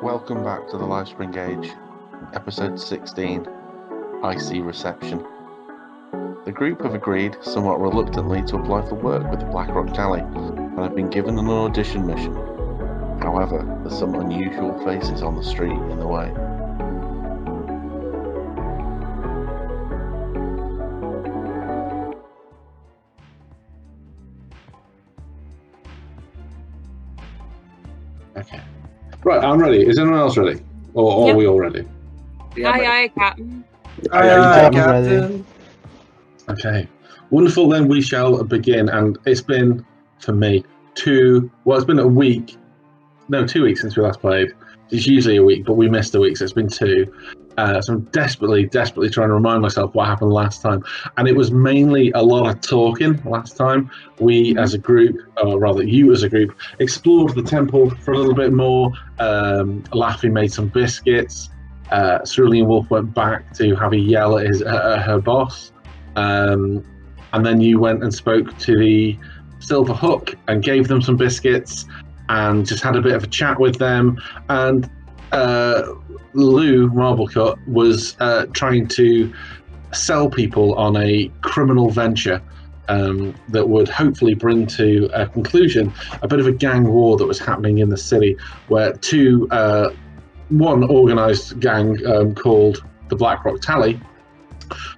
Welcome back to the Lifespring Age, episode 16, Icy Reception. The group have agreed, somewhat reluctantly, to apply for work with the Blackrock Tally and have been given an audition mission. However, there's some unusual faces on the street in the way. Okay. Right, I'm ready. Is anyone else ready? Or are we all ready? Aye, Captain. Aye, Captain. Okay. Wonderful, then we shall begin. And it's been, for me, it's been a week. No, 2 weeks since we last played. It's usually a week, but we missed a week, so it's been 2. So I'm desperately trying to remind myself what happened last time. And it was mainly a lot of talking last time. We as a group, or rather you as a group, explored the temple for a little bit more. Laffy made some biscuits. Cerulean Wolf went back to have a yell at her boss. And then you went and spoke to the Silver Hook and gave them some biscuits and just had a bit of a chat with them. And Lou Marblecut was trying to sell people on a criminal venture that would hopefully bring to a conclusion a bit of a gang war that was happening in the city, where one organised gang called the Blackrock Tally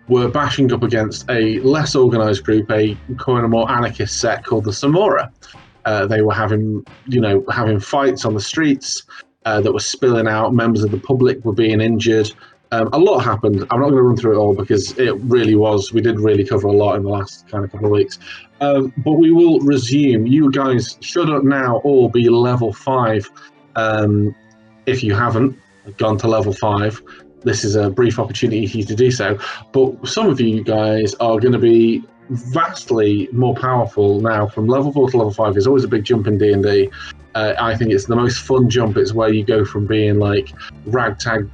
were bashing up against a less organised group, a kind of more anarchist set called the Samora. They were having fights on the streets that were spilling out. Members of the public were being injured. A lot happened. I'm not going to run through it all because it really was. We did really cover a lot in the last kind of couple of weeks. But we will resume. You guys should now all be level 5. If you haven't gone to level 5, this is a brief opportunity for you to do so. But some of you guys are going to be vastly more powerful now. From level 4 to level 5 is always a big jump in D&D. I think it's the most fun jump. It's where you go from being like ragtag,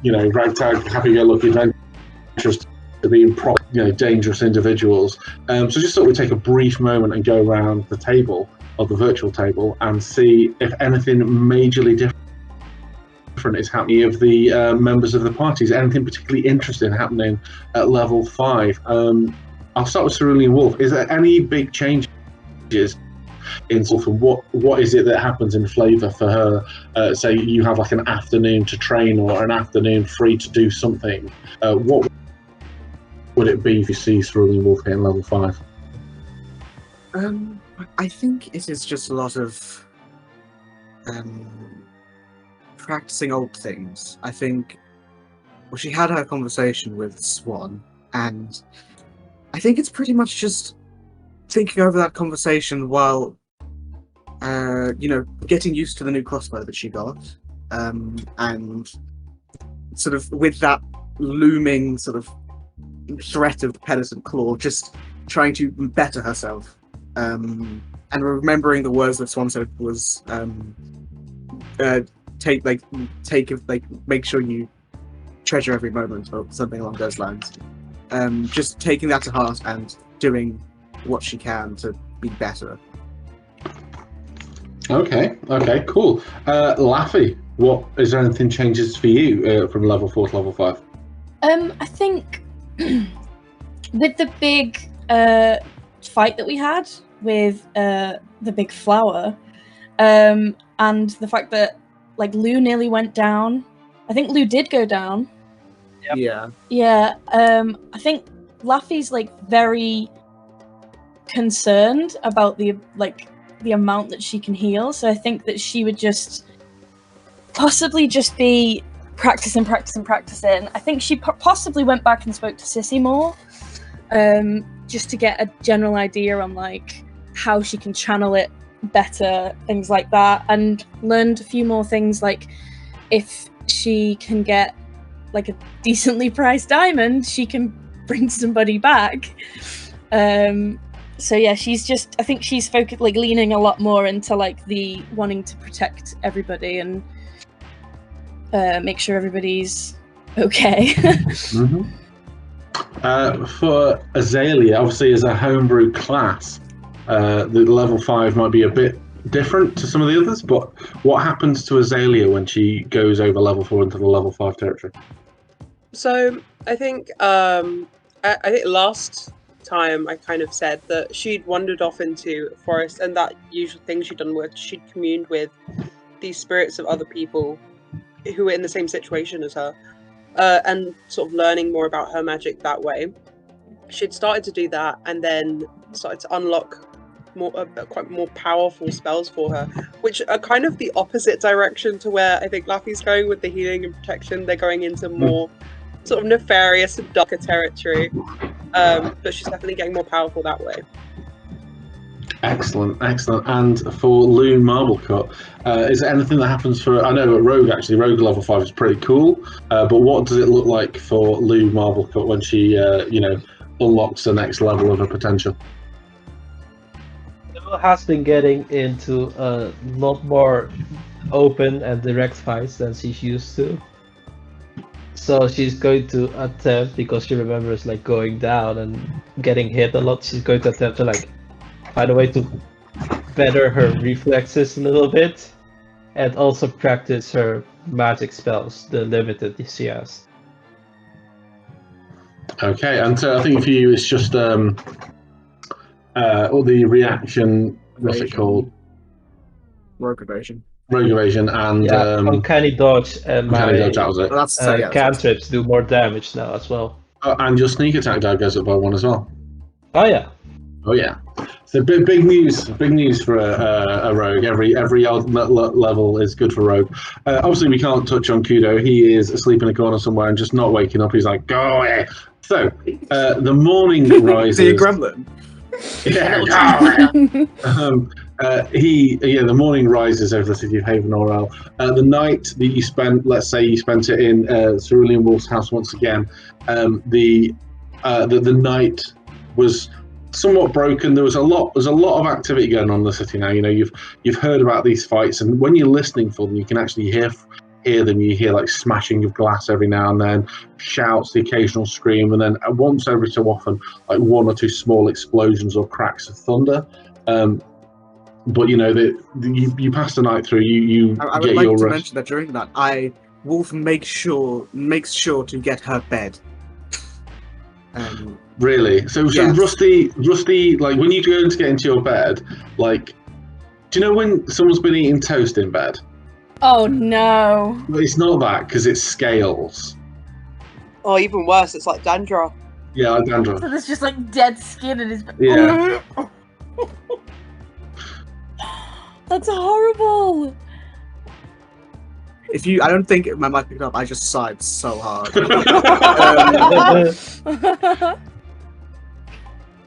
happy-go-lucky adventurers to being dangerous individuals. So just thought we'd take a brief moment and go around the table, or the virtual table, and see if anything majorly different is happening of the members of the parties. Anything particularly interesting happening at level 5? I'll start with Cerulean Wolf. Is there any big changes in sort of what is it that happens in flavour for her? Say you have like an afternoon to train or an afternoon free to do something. What would it be if you see Cerulean Wolf hitting level 5? I think it is just a lot of practicing old things. I think she had her conversation with Swan, and I think it's pretty much just thinking over that conversation while getting used to the new crossbow that she got, and sort of with that looming sort of threat of the penitent claw, just trying to better herself, and remembering the words that Swan said was make sure you treasure every moment, or something along those lines. Just taking that to heart and doing what she can to be better. Okay, cool. Laffy, what is there anything changes for you from level 4 to level 5? I think with the big fight that we had with the big flower, and the fact that Lou nearly went down. I think Lou did go down. Yep. Yeah. I think Laffy's very concerned about the amount that she can heal. So I think that she would just possibly just be practicing. I think she possibly went back and spoke to Sissy more, just to get a general idea on how she can channel it better, things like that, and learned a few more things, if she can get a decently priced diamond, she can bring somebody back. So yeah, I think she's focused, leaning a lot more into the wanting to protect everybody and make sure everybody's okay. For Azalea, obviously as a homebrew class, the level 5 might be a bit different to some of the others. But what happens to Azalea when she goes over level 4 into the level 5 territory? So I think last time I kind of said that she'd wandered off into a forest, and that usual thing she'd done was she'd communed with these spirits of other people who were in the same situation as her, and sort of learning more about her magic that way. She'd started to do that, and then started to unlock quite more powerful spells for her, which are kind of the opposite direction to where I think Laffy's going with the healing and protection. They're going into more sort of nefarious and darker territory, but she's definitely getting more powerful that way. Excellent. And for Lou Marblecut, is there anything that happens for? I know at Rogue actually, Rogue level 5 is pretty cool, but what does it look like for Lou Marblecut when she, unlocks the next level of her potential? Lou has been getting into a lot more open and direct fights than she's used to. So she's going to attempt, because she remembers like going down and getting hit a lot, she's going to attempt to like find a way to better her reflexes a little bit, and also practice her magic spells, the limited she has. Okay, and so I think for you it's just all the reaction. What's it called? Rogue evasion. Rogue evasion and uncanny dodge and uncanny my dodge. That was it. cantrips do more damage now as well. And your sneak attack die goes up by 1 as well. Oh yeah. So big news for a rogue. Every odd level is good for rogue. Obviously, we can't touch on Kudo. He is asleep in a corner somewhere and just not waking up. He's like, go away. So the morning rises. The gremlin. Yeah. The morning rises over the city of Haven Orel. The night that you spent, let's say you spent it in Cerulean Wolf's house once again. The night was somewhat broken. There's a lot of activity going on in the city now. You've heard about these fights, and when you're listening for them, you can actually hear them. You hear like smashing of glass every now and then, shouts, the occasional scream, and then once every so often, like 1 or 2 small explosions or cracks of thunder. But you pass the night through. I would like to mention that during that, Wolf makes sure to get her bed. Really? So yes. Rusty, like when you go to get into your bed, like, do you know when someone's been eating toast in bed? Oh no. Well, it's not that, because it's scales. Oh, even worse, it's like dandruff. Yeah, like dandruff. So there's just like dead skin in his bed. Yeah. That's horrible. I don't think my mic picked up. I just sighed so hard.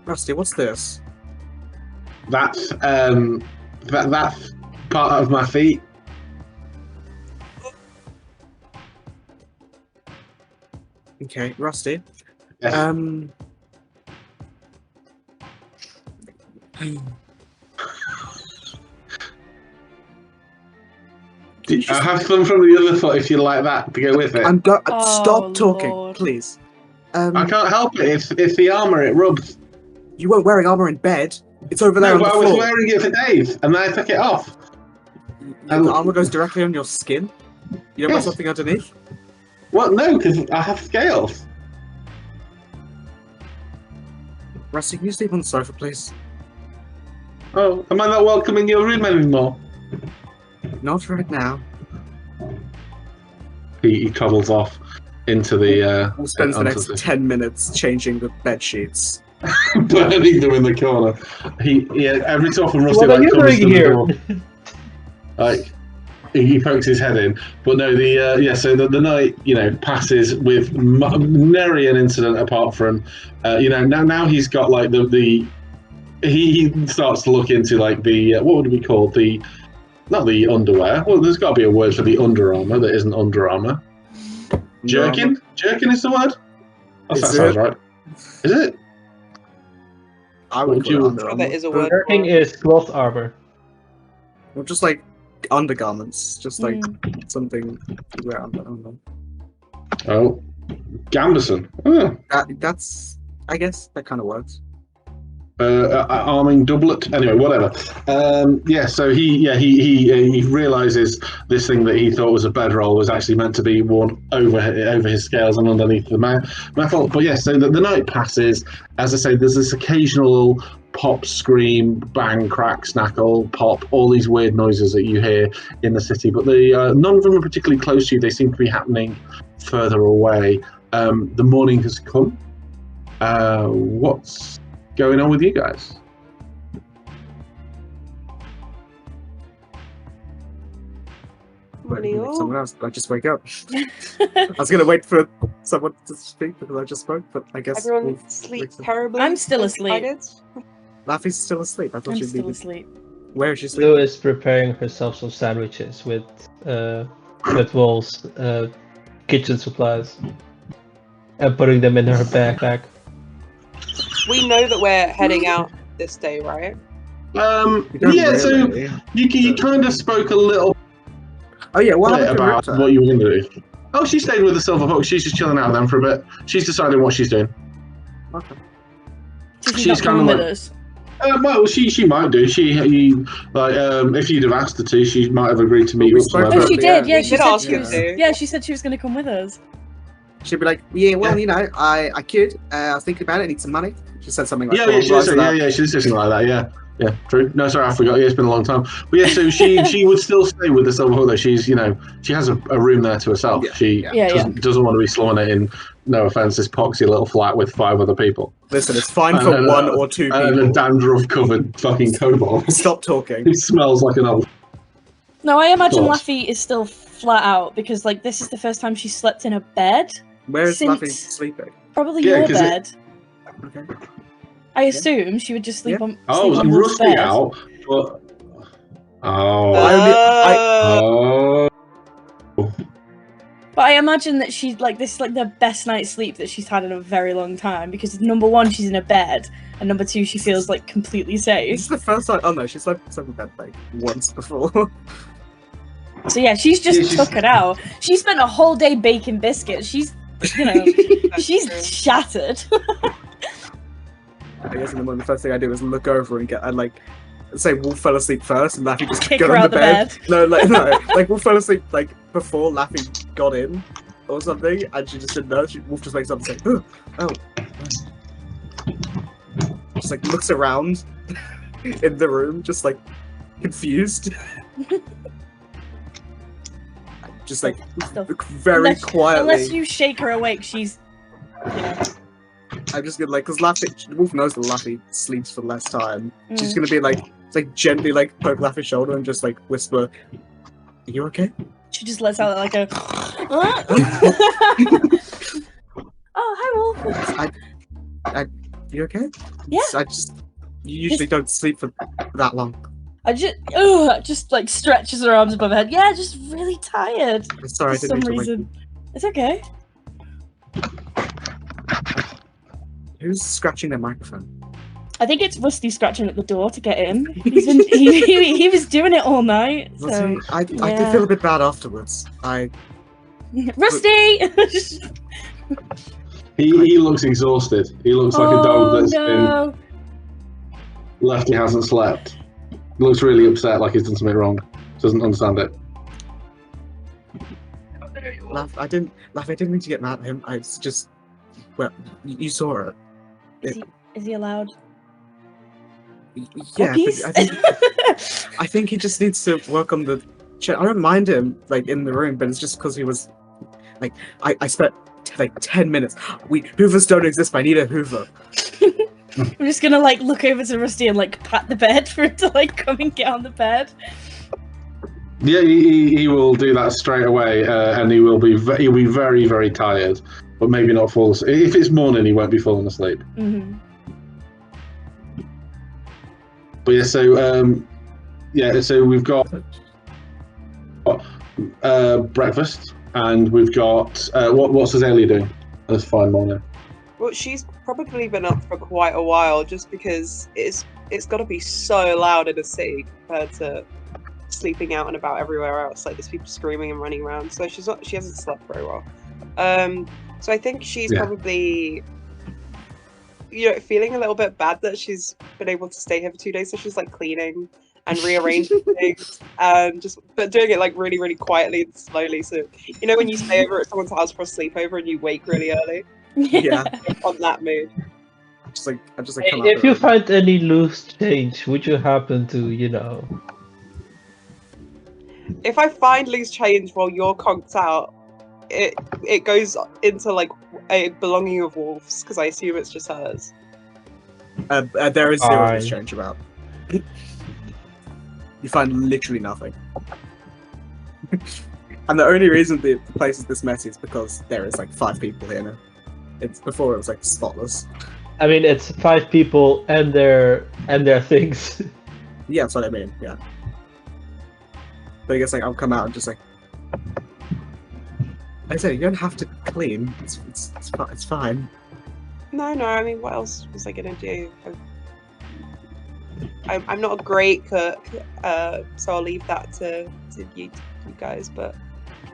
Rusty, what's this? That's that part of my feet. Okay, Rusty. Yes. I have some from the other foot if you like that to go with it. Stop talking, Lord. please. I can't help it. It's the armor. It rubs. You weren't wearing armor in bed. It's over there on the floor. I was wearing it for days, and then I took it off. And the armor goes directly on your skin? You don't wear something underneath? Well, no, because I have scales. Rusty, can you sleep on the sofa, please? Oh, am I not welcome in your room anymore? Not right now. He toddles off into the. We'll spend the next 10 minutes changing the bed sheets. Burning them in the corner. Every so often Rusty What are you comes doing to the here? door. Like he pokes his head in, but no. So the night passes with nary an incident apart from now he's got like he starts to look into like the what would we call not the underwear. Well, there's got to be a word for the Under Armour that isn't Under Armour. Jerkin? Jerkin is the word? That sounds right. Is it? I would call it Under Armour. There is a word. Jerking is cloth armor. Well, just like undergarments, just like something to wear under. Oh, Gamberson. Oh. That's, I guess, that kind of works. arming doublet. Anyway, whatever. So he realizes this thing that he thought was a bedroll was actually meant to be worn over his scales and underneath the metal. But yeah, so the night passes. As I say, there's this occasional pop, scream, bang, crack, snackle, pop, all these weird noises that you hear in the city. But none of them are particularly close to you. They seem to be happening further away. The morning has come. What's going on with you guys? Someone else. I just wake up. I was going to wait for someone to speak because I just spoke, but I guess everyone sleeps terribly. I'm still asleep. Laffy's still asleep. I thought I'm she'd still be asleep. Where is she sleeping? Lou is preparing herself some sandwiches with Wolf's kitchen supplies and putting them in her backpack. We know that we're heading out this day, right? So you kind of spoke a little Oh yeah, what bit about what you were going to do. Oh, she stayed with the Silver Hawk. She's just chilling out with them for a bit. She's deciding what she's doing. Okay. She's kind of with like, us. well, she might do. If you'd have asked her to, she might have agreed to meet we up spoke somewhere. Oh, she did. Yeah, We she did said ask she her was. to. Yeah, she said she was going to come with us. She'd be like, yeah, well, you know, I could. I was thinking about it. I need some money. She said something like She did something like that. Yeah, true. No, sorry, I forgot. Yeah, it's been a long time. But yeah, so she would still stay with the Silver Hawk, though. She has a room there to herself. She doesn't want to be slumming it in, no offense, this poxy little flat with 5 other people. Listen, it's fine for 1 or 2 people. And a dandruff-covered fucking kobold. Stop talking. It smells like an old... No, I imagine Thoughts? Laffy is still flat out because, like, this is the first time she's slept in a bed. Where is Since- Laffy sleeping? Probably Yeah, your 'cause bed. Okay. I assume she would just sleep on. Oh, sleep I'm on Wolf's rusty bed. out, but... But I imagine that she's like this is like the best night's sleep that she's had in a very long time because number 1, she's in a bed, and number 2, she feels like completely This safe. is the first time. Oh no, she's slept in bed like once before. So yeah, she's just took it out. She spent a whole day baking biscuits. She's, she's shattered. I guess in the morning, the first thing I do is look over and say Wolf fell asleep first, and Laffy just Kick got her on out the the bed. bed. No, like Wolf fell asleep like before Laffy got in or something, and she just didn't know. Wolf just wakes up and says, "Oh," just like looks around in the room, just like confused, just like Stuff. very quietly. Unless you shake her awake, she's. I'm just gonna because Wolf knows that Laffy sleeps for less time. She's Mm. gonna be like gently like poke Laffy's shoulder and just like whisper, "Are you okay?" She just lets out like a. Oh, hi, Wolf. You okay? Yeah. You usually don't sleep for that long. Just like stretches her arms above her head. Yeah, just really tired. I'm sorry, I For didn't some mean to wake reason. It's okay. Who's scratching their microphone? I think it's Rusty scratching at the door to get in. He was doing it all night. So, I did yeah. feel a bit bad afterwards. Rusty! He looks exhausted. He looks like a dog that's no. been left. He hasn't slept. He looks really upset, like he's done something wrong. Doesn't understand it. I didn't mean to get mad at him. It's just, well, you saw it. Is he allowed? Yeah, Puppies? I think he just needs to work on the. I don't mind him like in the room, but it's just because he was like I spent like 10 minutes. Hoovers don't exist. But I need a Hoover. I'm just gonna like look over to Rusty and like pat the bed for him to like come and get on the bed. Yeah, he will do that straight away, and he'll be very, very tired, but maybe not fall asleep. If it's morning, he won't be falling asleep. Mm-hmm. But so we've got breakfast, and we've got what's Azalea doing this fine morning? Well, she's probably been up for quite a while, just because it's got to be so loud in the city compared to sleeping out and about everywhere else. Like there's people screaming and running around, so she hasn't slept very well. So I think she's probably feeling a little bit bad that she's been able to stay here for 2 days. So she's like cleaning and rearranging things, and but doing it like really, really quietly and slowly. So when you stay over at someone's house for a sleepover and you wake really early, Yeah. on that mood. I'm just like If you find any loose change, would you happen to, If I find loose change while you're conked out, it goes into like a belonging of Wolf's, because I assume it's just hers. there is zero Fine. loose change about. You find literally nothing. And the only reason the place is this messy is because there is like 5 people here now. Before it was like spotless. I mean, it's 5 people and their things. Yeah, that's what I mean. Yeah. But I guess like I'll come out and just like. I say you don't have to clean. It's fine. No. I mean, what else was I gonna do? I'm not a great cook, so I'll leave that to you guys. But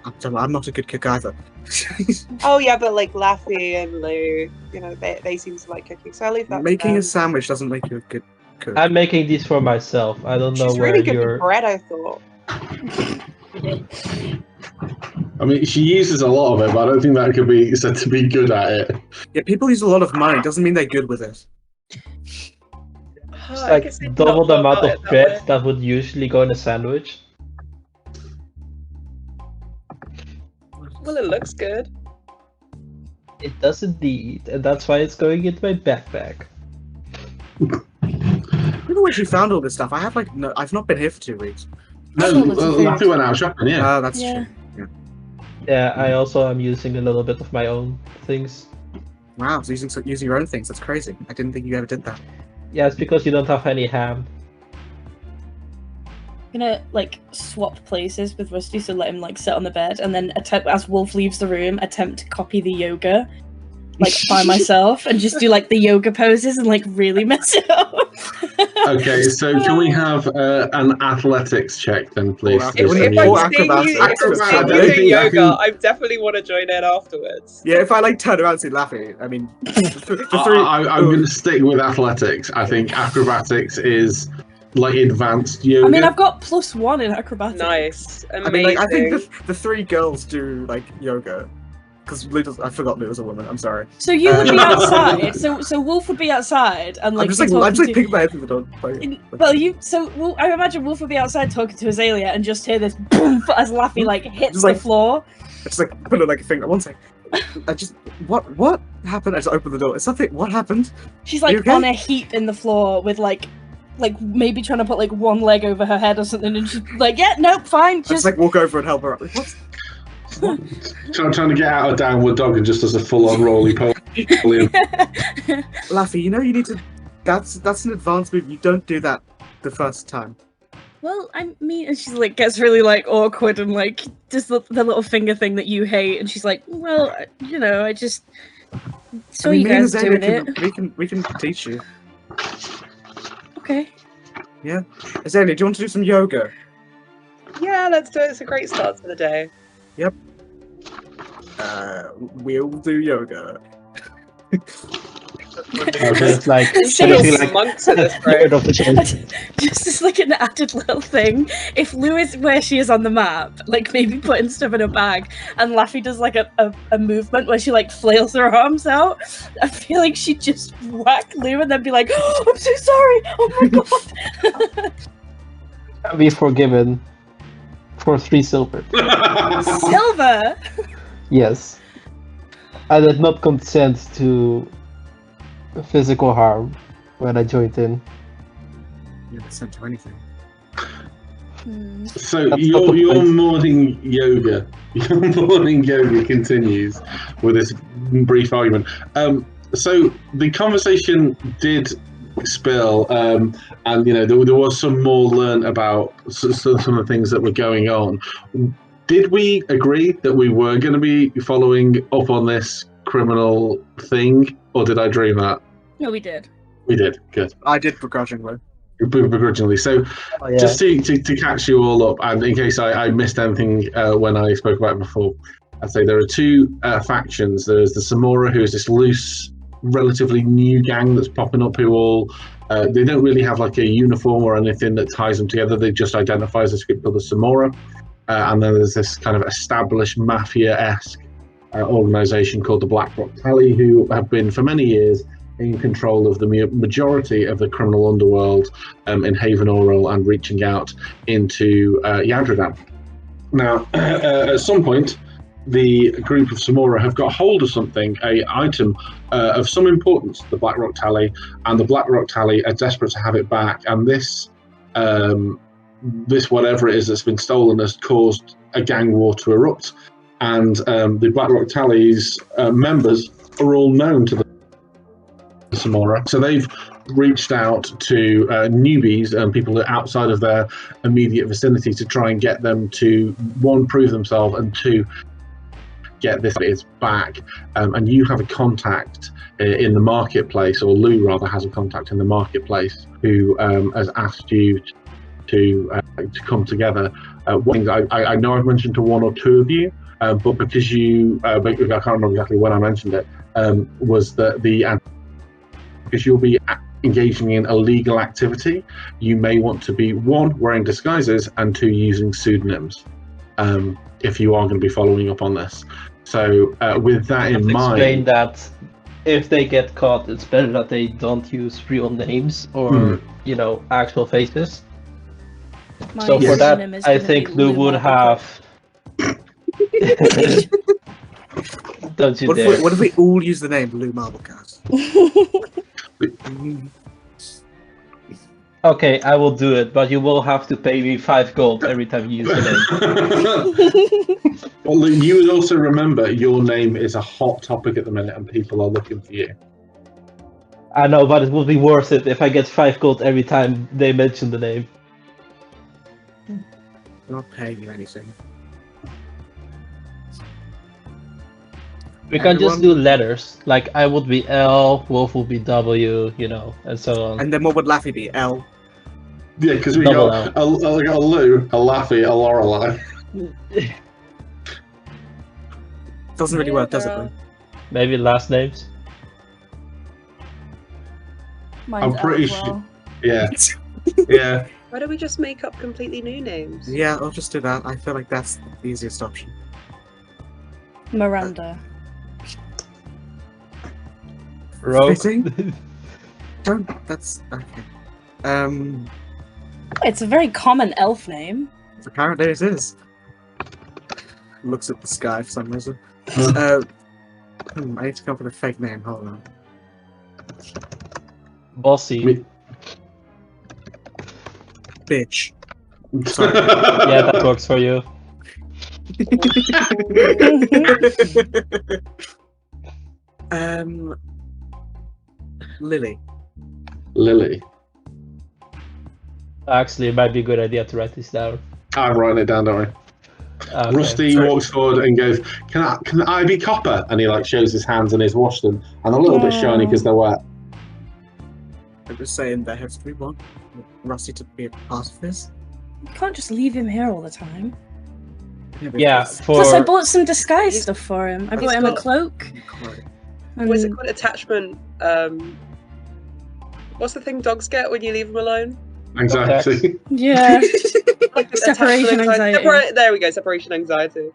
I'm not a good cook either. oh yeah, but like Laffy and Lou, they seem to like cooking, so I'll leave that. Making to them. a sandwich doesn't make you a good cook. I'm making these for myself. I don't know She's where really good you're. with bread, I thought. I mean, she uses a lot of it, but I don't think that could be said to be good at it. Yeah, people use a lot of money. Doesn't mean they're good with it. It's like double the amount of bread that would usually go in a sandwich. Well, it looks good. It does indeed, and that's why it's going into my backpack. I don't know where she found all this stuff. I have like no, I've not been here for 2 weeks. No, Laffy went out shopping, yeah. That's Yeah. true. Yeah, I also am using a little bit of my own things. Wow, so using your own things. That's crazy. I didn't think you ever did that. Yeah, it's because you don't have any ham. I'm gonna like swap places with Rusty, so let him like sit on the bed, and then attempt, as Wolf leaves the room, attempt to copy the yoga, like by myself, and just do like the yoga poses and like really mess it up. Okay, so can we have an athletics check then, please? Or If If I'm seeing acrobats- you acrobats- I don't doing think I yoga, can- I definitely want to join in afterwards. Yeah, if I like turn around and see Laffy, I mean, the I'm going to stick with athletics. I think acrobatics is like advanced yoga. I mean, I've got +1 in acrobatics. Nice, amazing. I mean, like, I think the 3 girls do like yoga. Because I forgot Lou was a woman. I'm sorry. So you would be outside. So Wolf would be outside and like. I'm just like picking my head through the door. Well, I imagine Wolf would be outside talking to Azalea and just hear this boom as Laffy like hits Just the like- floor. I just like put it like a finger. One sec. I just what happened? I just opened the door. It's something. What happened? She's like You okay? on a heap in the floor with like maybe trying to put like one leg over her head or something, and she's like, "Yeah, nope, fine." I just like walk over and help her up. Like, what? trying to get out of downward dog and just as a full-on roly-poly. Laffy, you need to. That's an advanced move. You don't do that the first time. Well, I mean, and she's like gets really like awkward and like just the little finger thing that you hate, and she's like, "Well, I just saw you me and guys Azalea doing it." we can teach you. Okay. Azalea, do you want to do some yoga? Yeah, let's do it. It's a great start to the day. We'll do yoga. It's like Just honestly, say like monks at this third point. of the show. Just as like an added little thing, if Lou is where she is on the map, like maybe putting stuff in a bag, and Laffy does like a movement where she like flails her arms out, I feel like she'd just whack Lou and then be like, "Oh, I'm so sorry! Oh my god!" Be forgiven for 3 silver. Silver. Yes. I did not consent to physical harm when I joined in. You haven't sent to anything. So That's not the your point. morning yoga continues with this brief argument. So the conversation did spill, and there was some more learned about some of the things that were going on. Did we agree that we were going to be following up on this criminal thing, or did I dream that? No, we did. We did. Good. I did begrudgingly. Begrudgingly. So Oh, yeah. just to catch you all up, and in case I missed anything when I spoke about it before, I'd say there are 2 factions. There's the Samora, who is this loose relatively new gang that's popping up who all they don't really have like a uniform or anything that ties them together. They just identify as a group called the Samora, and then there's this kind of established mafia-esque organization called the Black Rock Tally, who have been for many years in control of the majority of the criminal underworld in Haven Oral and reaching out into Yadradam. Now, at some point, the group of Samora have got hold of something, a item of some importance, the Black Rock Tally, and the Black Rock Tally are desperate to have it back. And this whatever it is that's been stolen has caused a gang war to erupt. And the Black Rock Tally's members are all known to the Samora. So they've reached out to newbies and people that are outside of their immediate vicinity to try and get them to, one, prove themselves, and two, get this back. And you have a contact in the marketplace, or Lou rather has a contact in the marketplace, who has asked you to come together. One thing I know I've mentioned to one or two of you, but because you, I can't remember exactly when I mentioned it, was that because you'll be engaging in illegal activity, you may want to be, one, wearing disguises, and two, using pseudonyms, if you are going to be following up on this. So with that in mind, explain that if they get caught, it's better that they don't use real names or actual faces. So for that, I think Lou would have. Don't you dare! What if we all use the name Lou Marblecast? Okay, I will do it, but you will have to pay me 5 gold every time you use the name. Well, you would also remember your name is a hot topic at the minute, and people are looking for you. I know, but it will be worth it if I get 5 gold every time they mention the name. I'm not paying you anything. We can just do letters. Like I would be L, Wolf would be W, and so on. And then what would Laffy be? L? Yeah, because we got a Lou, a Laffy, a Lorelei. Doesn't really work, does it? Though? Maybe last names. Mine's I'm pretty well. sure. Yeah. Yeah. Why don't we just make up completely new names? Yeah, I'll just do that. I feel like that's the easiest option. Miranda. Fitting? That's okay. It's a very common elf name. Apparently it is. Looks at the sky for some reason. I need to come up with a fake name. Hold on. Bossy. Bitch. Sorry. Yeah, that works for you. Lily. Lily. Actually, it might be a good idea to write this down. I'm writing it down, don't worry. Okay. Rusty walks forward and goes, "Can I be copper?" And he shows his hands and he's washed them, and a little bit shiny because they're wet. I'm just saying there has to be one. Rusty to be a part of this. You can't just leave him here all the time. Yeah, Plus, I bought some disguise stuff for him. I bought him a cloak. What's it called? Attachment. What's the thing dogs get when you leave them alone? Anxiety. Yeah. Separation anxiety. There we go. Separation anxiety.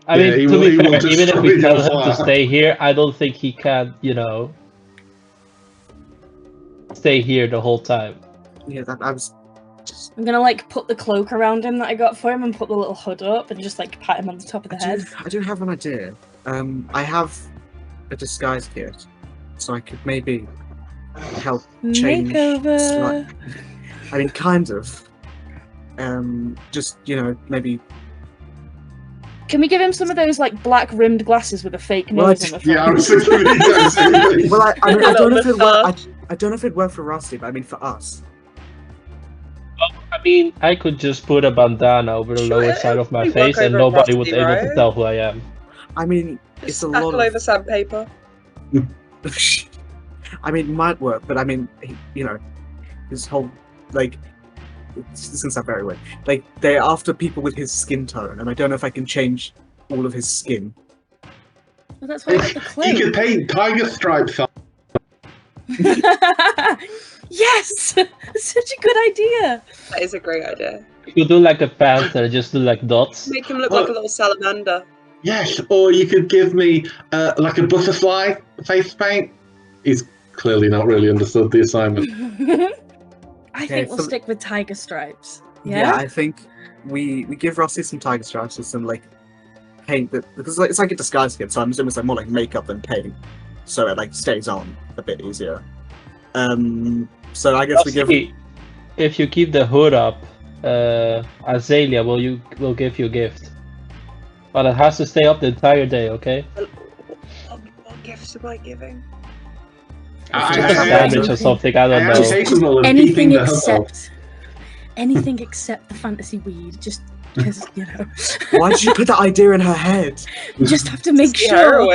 I mean, to be fair, even if we tell him to stay here, I don't think he can, stay here the whole time. Yeah, I was. I'm gonna put the cloak around him that I got for him and put the little hood up and just pat him on the top of the head. I do have an idea. I have a disguise kit, so I could maybe help change. Makeover. I mean, kind of. Just maybe. Can we give him some of those black rimmed glasses with a fake nose on the front? Yeah, I was thinking the same thing. Well, I don't know if it worked. I don't know if it worked for Rusty, but I mean for us. I mean, I could just put a bandana over the lower side of my face and nobody would be able to tell who I am. I mean, it's a lot of... over sandpaper. I mean, it might work, but I mean, his whole, this is gonna sound very weird. They're after people with his skin tone, and I don't know if I can change all of his skin. Well, that's why I got the cloak. You could paint tiger stripes on. Yes! That's such a good idea! That is a great idea. You do like a panther, just do like dots. Make him look like a little salamander. Yes, or you could give me like a butterfly face paint. He's clearly not really understood the assignment. I think we'll stick with tiger stripes. Yeah, Yeah? I think we give Rossi some tiger stripes with some like paint that because it's like a disguise kit, so I'm assuming it's like more like makeup than paint, so it like stays on a bit easier. So I guess we give. If you keep the hood up, Azalea will give you a gift, but it has to stay up the entire day. Okay? What gifts am I giving? Damage or something. I don't know. Anything except the fantasy weed. Just because Why did you put that idea in her head? You just have to make sure.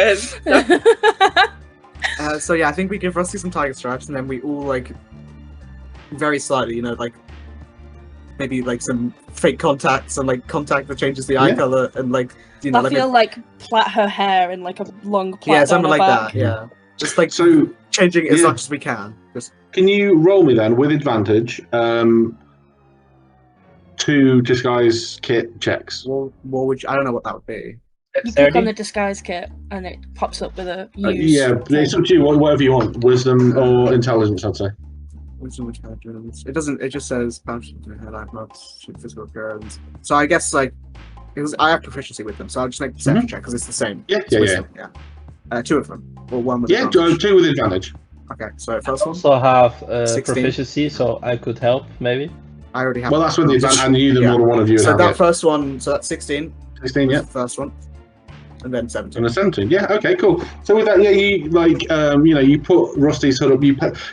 So yeah, I think we give Rusty some tiger stripes, and then we all like very slightly, like maybe like some fake contacts and like contact that changes the eye color, and like I feel like plait her hair in like a long plait. Yeah, something like that. Yeah, just like changing it as much as we can. Just can you roll me then with advantage? 2 disguise kit checks. What would I don't know what that would be. You click on the disguise kit and it pops up with a use. Yeah, it's up to you. Whatever you want. Wisdom or intelligence, I'd say. Wisdom, which it doesn't. It just says life notes, physical appearance. So I guess like I have proficiency with them, so I'll just make the perception check because it's the same. Yeah. 2 of them, or 1 with advantage. 2 with advantage. Okay, so first one. Also have proficiency, so I could help maybe. I already have. Well, that's with the advantage. I knew that more than one of you. So that first one, so that's 16. 16, yeah. First one, and then 17. And a 17, yeah. Okay, cool. So with that, you like, you put Rusty's hood up.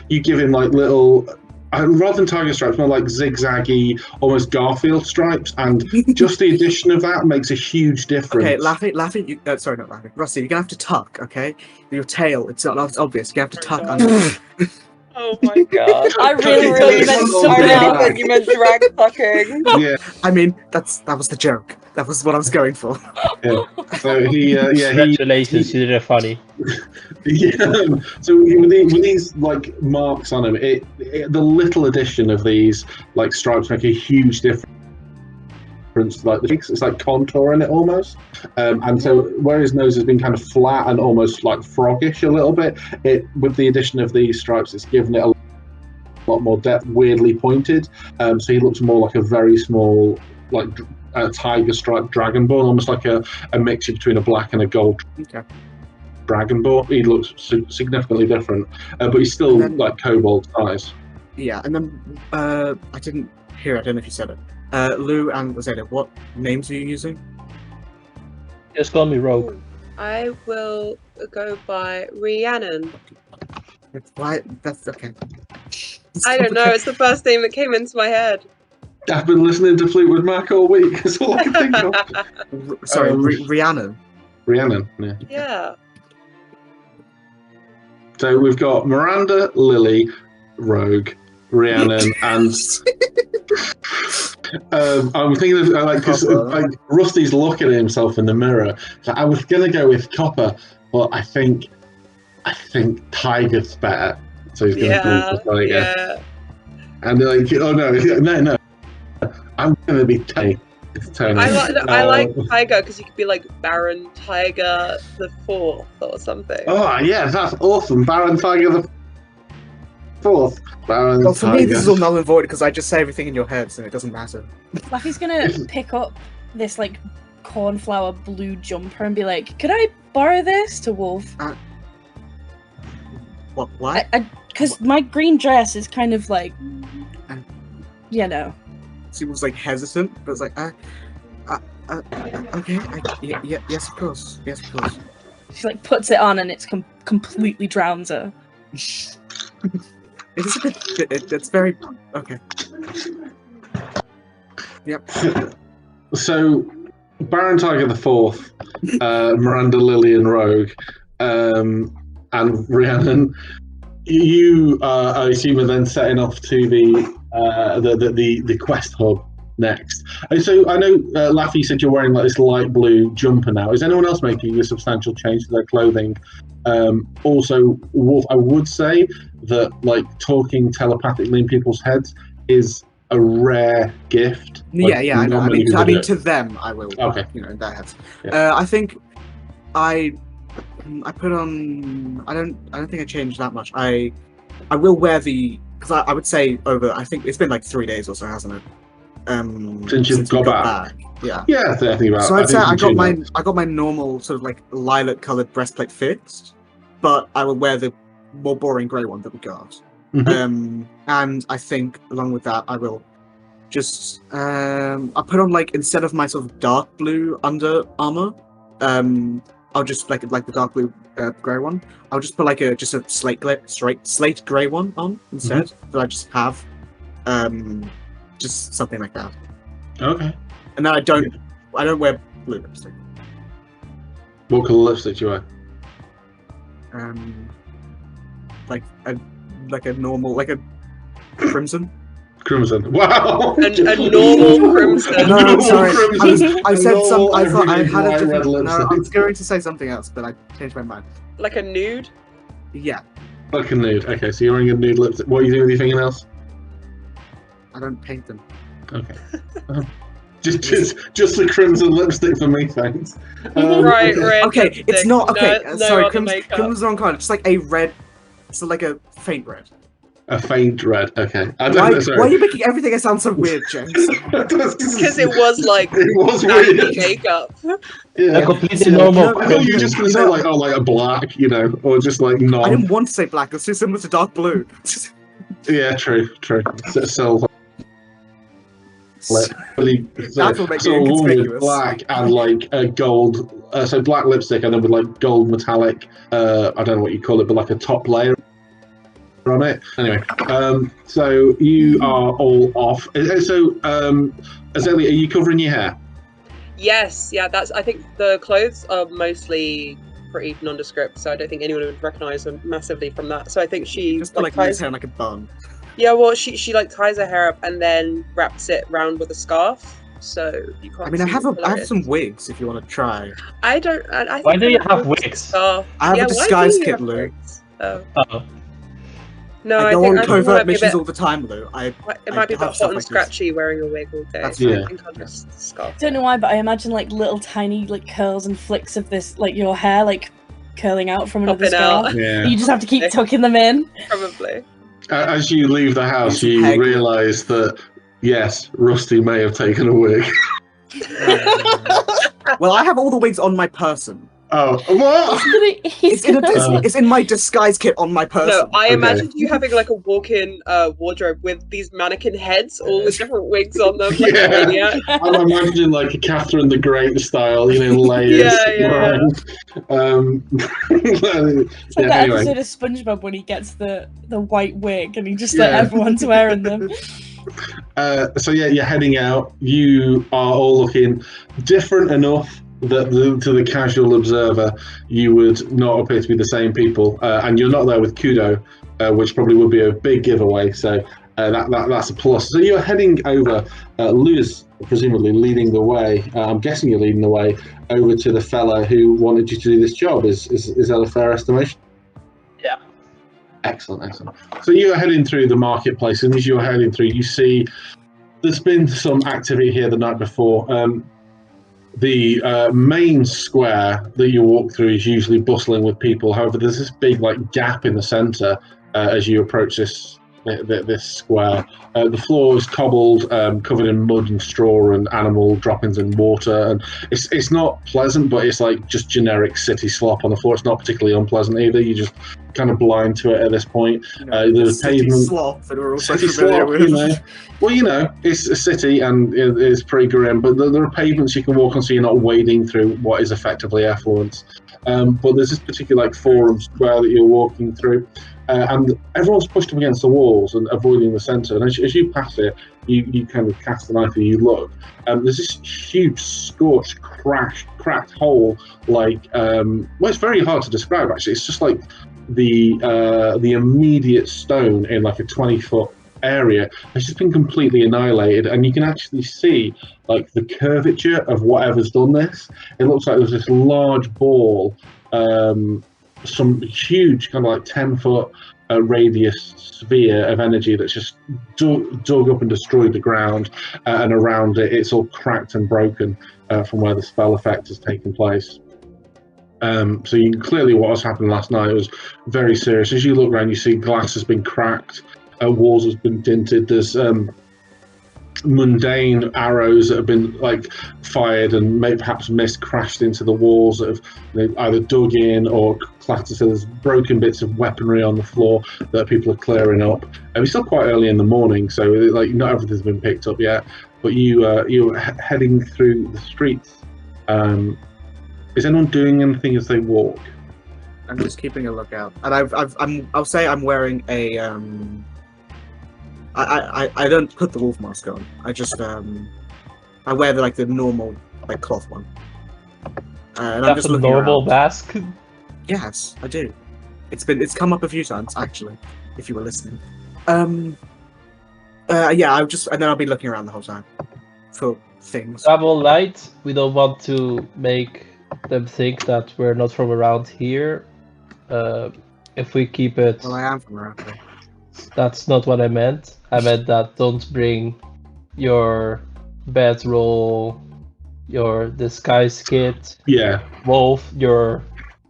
You give him like little, rather than tiger stripes, more like zigzaggy, almost Garfield stripes, and just the addition of that makes a huge difference. Okay, laughing. Sorry, not laughing. Rusty, you're gonna have to tuck. Okay, your tail. It's obvious. You have to tuck under. Oh my god! I really meant you meant drag tucking. Yeah. I mean, that was the joke. That was what I was going for. Yeah. So Congratulations, you did it funny. So with these like marks on him, the little addition of these like stripes make a huge difference. Like it's like contouring it almost, and so where his nose has been kind of flat and almost like froggish a little bit, with the addition of these stripes, it's given it a lot more depth, weirdly pointed. So he looks more like a very small, like tiger stripe dragonborn, almost like a mixture between a black and a gold dragonborn. He looks significantly different, but he's still like kobold size. Yeah, and then I didn't hear it. I don't know if you said it. Lou and Azalea, what names are you using? Just call me Rogue. I will go by Rhiannon. Why? That's okay. I don't know. It's the first name that came into my head. I've been listening to Fleetwood Mac all week. That's all I can think of. Sorry, Rhiannon. Rhiannon. Yeah. Yeah. So we've got Miranda, Lily, Rogue, Rhiannon, and I'm thinking of because Rusty's looking at himself in the mirror. So I was gonna go with Copper, but I think Tiger's better. So he's gonna go for Tiger. Yeah. And they're like, oh no, I'm gonna be Tony. I like Tiger because you could be like Baron Tiger the 4th or something. Oh yeah, that's awesome, Baron Tiger the 4th. Well, for me, this is all null and void because I just say everything in your head, so it doesn't matter. Laffy's gonna pick up this like cornflower blue jumper and be like, "Could I borrow this?" to Wolf. What? Because my green dress is kind of like, She was like hesitant, but it's like, okay, yes, of course. She like puts it on and it's completely drowns her. It is a bit. It's very okay. Yep. So, Baron Tiger the 4th, Miranda, Lily, and Rogue, and Rhiannon. You, I assume, are then setting off to the quest hub next. And so I know, Laffy said you're wearing like this light blue jumper now. Is anyone else making a substantial change to their clothing? Also, Wolf, I would say that like talking telepathically in people's heads is a rare gift. Like, Yeah, I know. not I many mean, people do it. to them, I will. Okay. In their heads. Yeah. I think I put on. I don't think I changed that much. I will wear the, because I would say over. I think it's been like 3 days or so, hasn't it? Since you've got back. Yeah. Yeah, I think about. So I'd say I think got my normal sort of like lilac coloured breastplate fixed, but I will wear the more boring grey one that we got. Mhm. And I think along with that, I will just I'll put on, like, instead of my sort of dark blue under armor, I'll just like the dark blue grey one. I'll just put like a slate grey one on instead. That I just have, just something like that. Okay. And then I don't wear blue lipstick. What colour lipstick do you wear? Like a normal, like a crimson. Crimson. Wow. A normal crimson. No, I'm sorry. Crimson. I said some. Normal I thought I everyday had a bright red different. No, I lipstick. was going to say something else, but I changed my mind. Like a nude? Yeah, Like a nude. Okay, so you're wearing a nude lipstick. What are you doing with your fingernails? I don't paint them. Okay. Just the crimson lipstick for me, thanks. Right, red. Okay, it's lipstick, not okay. no Sorry, other makeup. crimson's the wrong colour. Just like a red. It's like a faint red. A faint red. Okay. I don't Why know. Sorry. are you making everything sound so weird, James? Because it was like It was fancy weird. makeup. Yeah. Completely normal. I thought you were just going to say like, oh, like a black, or just like I non. didn't want to say black. It's too similar to dark blue. Yeah, true. So That will make so it a woman with inconspicuous. black and like a gold, so black lipstick and then with like gold metallic, I don't know what you call it, but like a top layer on it. Anyway, so you are all off. So, Azalea, are you covering your hair? Yes, yeah, I think the clothes are mostly pretty nondescript, so I don't think anyone would recognise them massively from that. So I think she Just like ties, his hair like a bun. yeah, well, she like ties her hair up and then wraps it round with a scarf, so you can't. I mean, I see have what colour it some is. wigs if you want to try. I don't. I Why think do you I have wigs? Scarf. I have Yeah, a why do disguise you kit, have Lou. wigs? Oh. Oh. No, I I go think on I think it covert might be a missions bit. all the time, Lou. It I might be a bit have hot stuff and like this. scratchy wearing a wig all day. That's so fine. I think I'll just scarf. Don't know why, but I imagine like little tiny like curls and flicks of this, like your hair, like curling out from another Popping out. scarf. Yeah. You just have to keep tucking them in. Probably. As you leave the house, Use you peg. realise that yes, Rusty may have taken a wig. Well, I have all the wigs on my person. Oh, what? It's in my disguise kit on my person. No, I Okay. imagined you having like a walk-in wardrobe with these mannequin heads, all with different wigs on them, like Yeah. a maniac. I'm imagining like a Catherine the Great style, layers. Yeah. It's like that anyway. episode of SpongeBob when he gets the white wig and he just Yeah. like everyone's wearing them. So yeah, you're heading out. You are all looking different enough that to the casual observer, you would not appear to be the same people. And you're not there with Kudo, which probably would be a big giveaway. So that's a plus. So you're heading over. Lou's presumably leading the way. I'm guessing you're leading the way over to the fella who wanted you to do this job. Is that a fair estimation? Yeah. Excellent. So you are heading through the marketplace, and as you're heading through, you see there's been some activity here the night before. The main square that you walk through is usually bustling with people. However, there's this big gap in the centre as you approach this square. The floor is cobbled, covered in mud and straw and animal droppings and water, and it's not pleasant, but it's like just generic city slop on the floor. It's not particularly unpleasant either. You just kind of blind to it at this point. There's pavement. Slop that we're all so City familiar slop, with. Well, it's a city and it's pretty grim, but there are pavements you can walk on so you're not wading through what is effectively effluence. But there's this particular forum square that you're walking through, and everyone's pushed up against the walls and avoiding the centre. And as you pass it, you kind of cast an eye and you look. There's this huge, scorched, cracked hole. It's very hard to describe actually. It's just like the immediate stone in like a 20-foot area has just been completely annihilated, and you can actually see like the curvature of whatever's done this. It looks like there's this large ball, some huge kind of like 10-foot radius sphere of energy that's just dug up and destroyed the ground, and around it it's all cracked and broken from where the spell effect has taken place. So you can clearly what was happening last night was very serious. As you look around, you see glass has been cracked, walls has been dinted. There's mundane arrows that have been like fired and may perhaps missed, crashed into the walls that have either dug in or clattered. So there's broken bits of weaponry on the floor that people are clearing up. And it's still quite early in the morning, so like not everything's been picked up yet. But you're heading through the streets. Is anyone doing anything as they walk? I'm just keeping a lookout, and I'll say I'm wearing a I don't put the wolf mask on. I just I wear the normal cloth one. And I'm just looking normal around. mask. Yes, I do. It's come up a few times actually, if you were listening. Yeah, and then I'll be looking around the whole time for things. Travel light. We don't want to make them think that we're not from around here. If we keep it. Well, I am from around here. That's not what I meant. I meant that don't bring your bedroll, your disguise kit, wolf, your.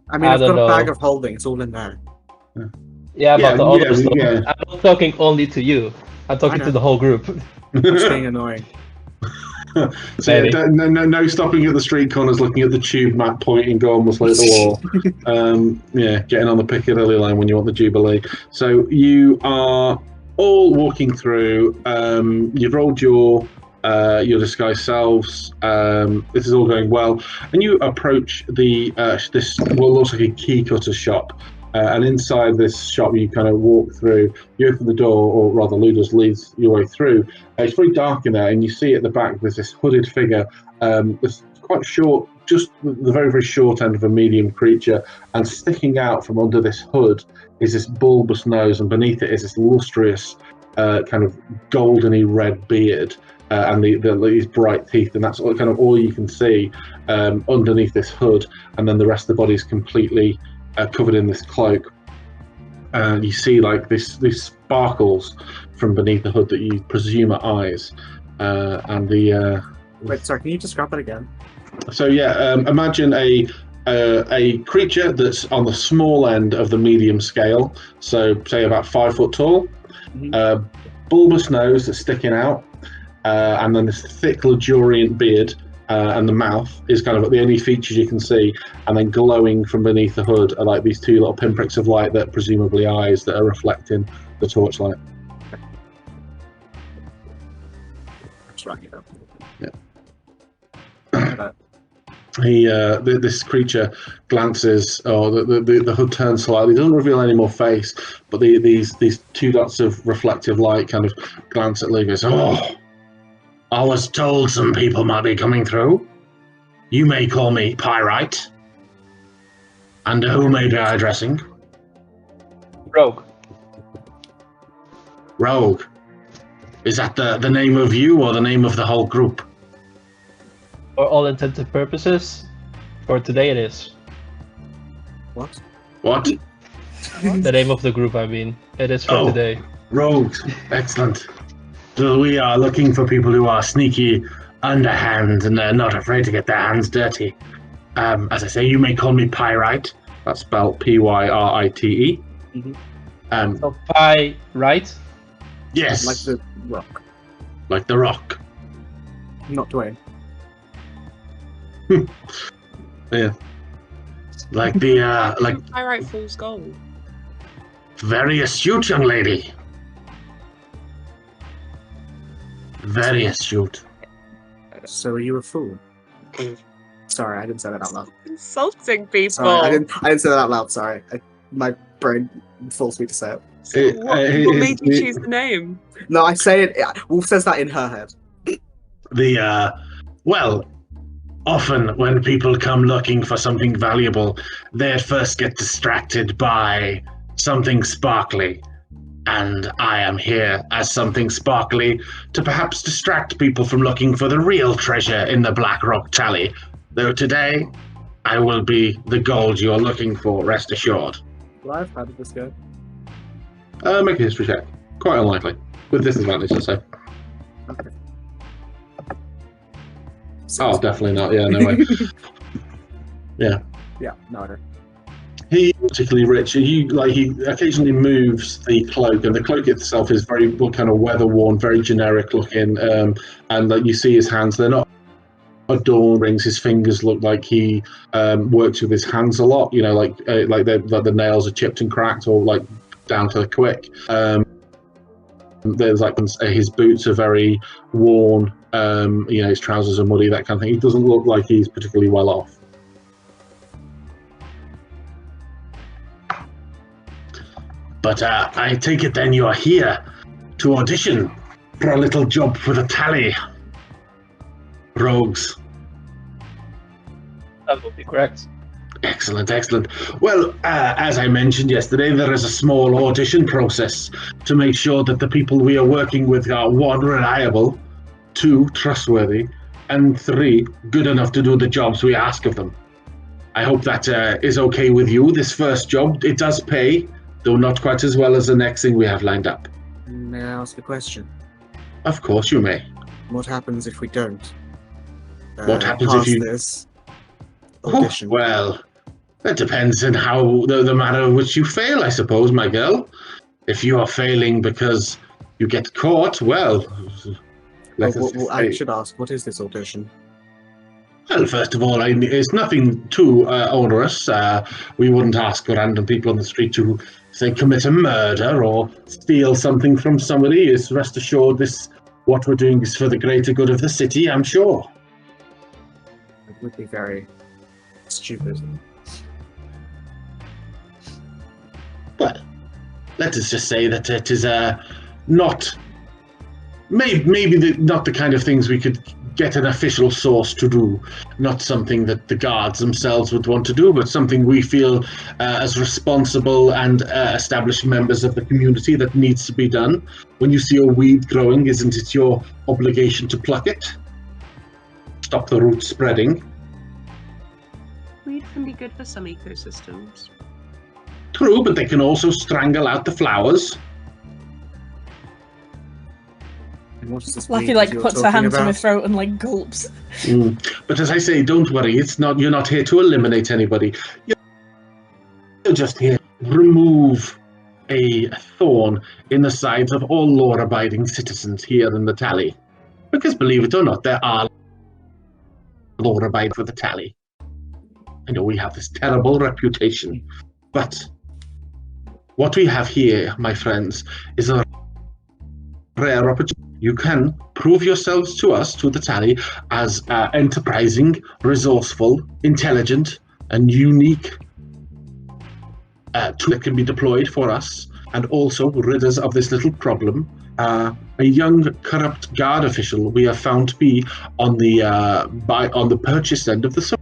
I mean, I've got a bag of holding. It's all in there. Yeah, but the other stuff. I'm not talking only to you. I'm talking to the whole group. That's being annoying. So yeah, no stopping at the street corners, looking at the tube map, pointing almost at the wall. Getting on the Piccadilly line when you want the Jubilee. So you are all walking through. You've rolled your disguised selves. This is all going well, and you approach this what looks like a key cutter shop. And inside this shop, you kind of walk through. You open the door, or rather, Ludus leads your way through. It's very dark in there, and you see at the back there's this hooded figure. It's quite short, just the very, very short end of a medium creature, and sticking out from under this hood is this bulbous nose, and beneath it is this lustrous, kind of goldeny red beard, and these bright teeth, and that's kind of all you can see underneath this hood, and then the rest of the body is completely covered in this cloak, and you see like these sparkles from beneath the hood that you presume are eyes, and the wait, sorry, can you describe that again? So imagine a creature that's on the small end of the medium scale, so say about 5 foot tall, bulbous nose that's sticking out, and then this thick luxuriant beard. And the mouth is kind of the only features you can see, and then glowing from beneath the hood are like these two little pinpricks of light that are presumably eyes that are reflecting the torchlight. That's right. Yeah. This creature glances, or the hood turns slightly. Doesn't reveal any more face, but these two dots of reflective light kind of glance at Lou and goes, "Oh, I was told some people might be coming through. You may call me Pyrite. And who may be I addressing?" Rogue. Rogue. Is that the name of you or the name of the whole group? For all intents and purposes, for today it is. What? The name of the group, I mean. It is for today. Rogue. Excellent. So we are looking for people who are sneaky, underhand, and they're not afraid to get their hands dirty. As I say, you may call me Pyrite. That's spelled Pyrite. So Pyrite? Yes. Like the rock. Like the rock. Not Dwayne. Yeah. Like the Pyrite Fool's Gold. Very astute, young lady. Very astute. So are you a fool? Sorry, I didn't say that out loud. Insulting people. Sorry, I didn't say that out loud. Sorry, my brain forced me to say it. So what made you choose the name? No, I say it. Wolf says that in her head. Well, often when people come looking for something valuable, they at first get distracted by something sparkly, and I am here as something sparkly to perhaps distract people from looking for the real treasure in the Black Rock Tally. Though today, I will be the gold you're looking for, rest assured. Live, how did this go? Make a history check. Quite unlikely. With disadvantage, I'll say. Okay. Oh, definitely not. Yeah, no way. Yeah. Yeah, no, I don't. He's particularly rich. He occasionally moves the cloak, and the cloak itself is very kind of weather worn, very generic looking. And you see his hands; they're not adorned rings. His fingers look like he works with his hands a lot. You know, like the nails are chipped and cracked, or like down to the quick. There's his boots are very worn. His trousers are muddy, that kind of thing. He doesn't look like he's particularly well off. But I take it then you are here to audition for a little job for the Tally. Rogues. That would be correct. Excellent, excellent. Well, as I mentioned yesterday, there is a small audition process to make sure that the people we are working with are 1, reliable, 2, trustworthy, and 3, good enough to do the jobs we ask of them. I hope that is okay with you. This first job, it does pay, though not quite as well as the next thing we have lined up. May I ask a question? Of course you may. What happens if we don't? What happens pass if you... this audition? Oh, well, that depends on how the manner in which you fail, I suppose, my girl. If you are failing because you get caught, well... I should ask, what is this audition? Well, first of all, it's nothing too onerous. We wouldn't ask random people on the street to, say, commit a murder or steal something from somebody. It's rest assured what we're doing is for the greater good of the city, I'm sure. It would be very stupid. Well, let us just say that it is not... Maybe not the kind of things we could get an official source to do, not something that the guards themselves would want to do, but something we feel as responsible and established members of the community that needs to be done. When you see a weed growing, isn't it your obligation to pluck it? Stop the roots spreading. Weed can be good for some ecosystems. True, but they can also strangle out the flowers. And what is this Laffy weed like you're puts her talking hands on her about? throat and like gulps. But as I say, don't worry. You're not here to eliminate anybody. You're just here to remove a thorn in the sides of all law-abiding citizens here in the Tally. Because believe it or not, there are law-abiding for the Tally. I know we have this terrible reputation, but what we have here, my friends, is a rare opportunity. You can prove yourselves to us, to the Tally, as enterprising, resourceful, intelligent, and unique tool that can be deployed for us, and also rid us of this little problem. A young, corrupt guard official we have found to be on the purchase end of the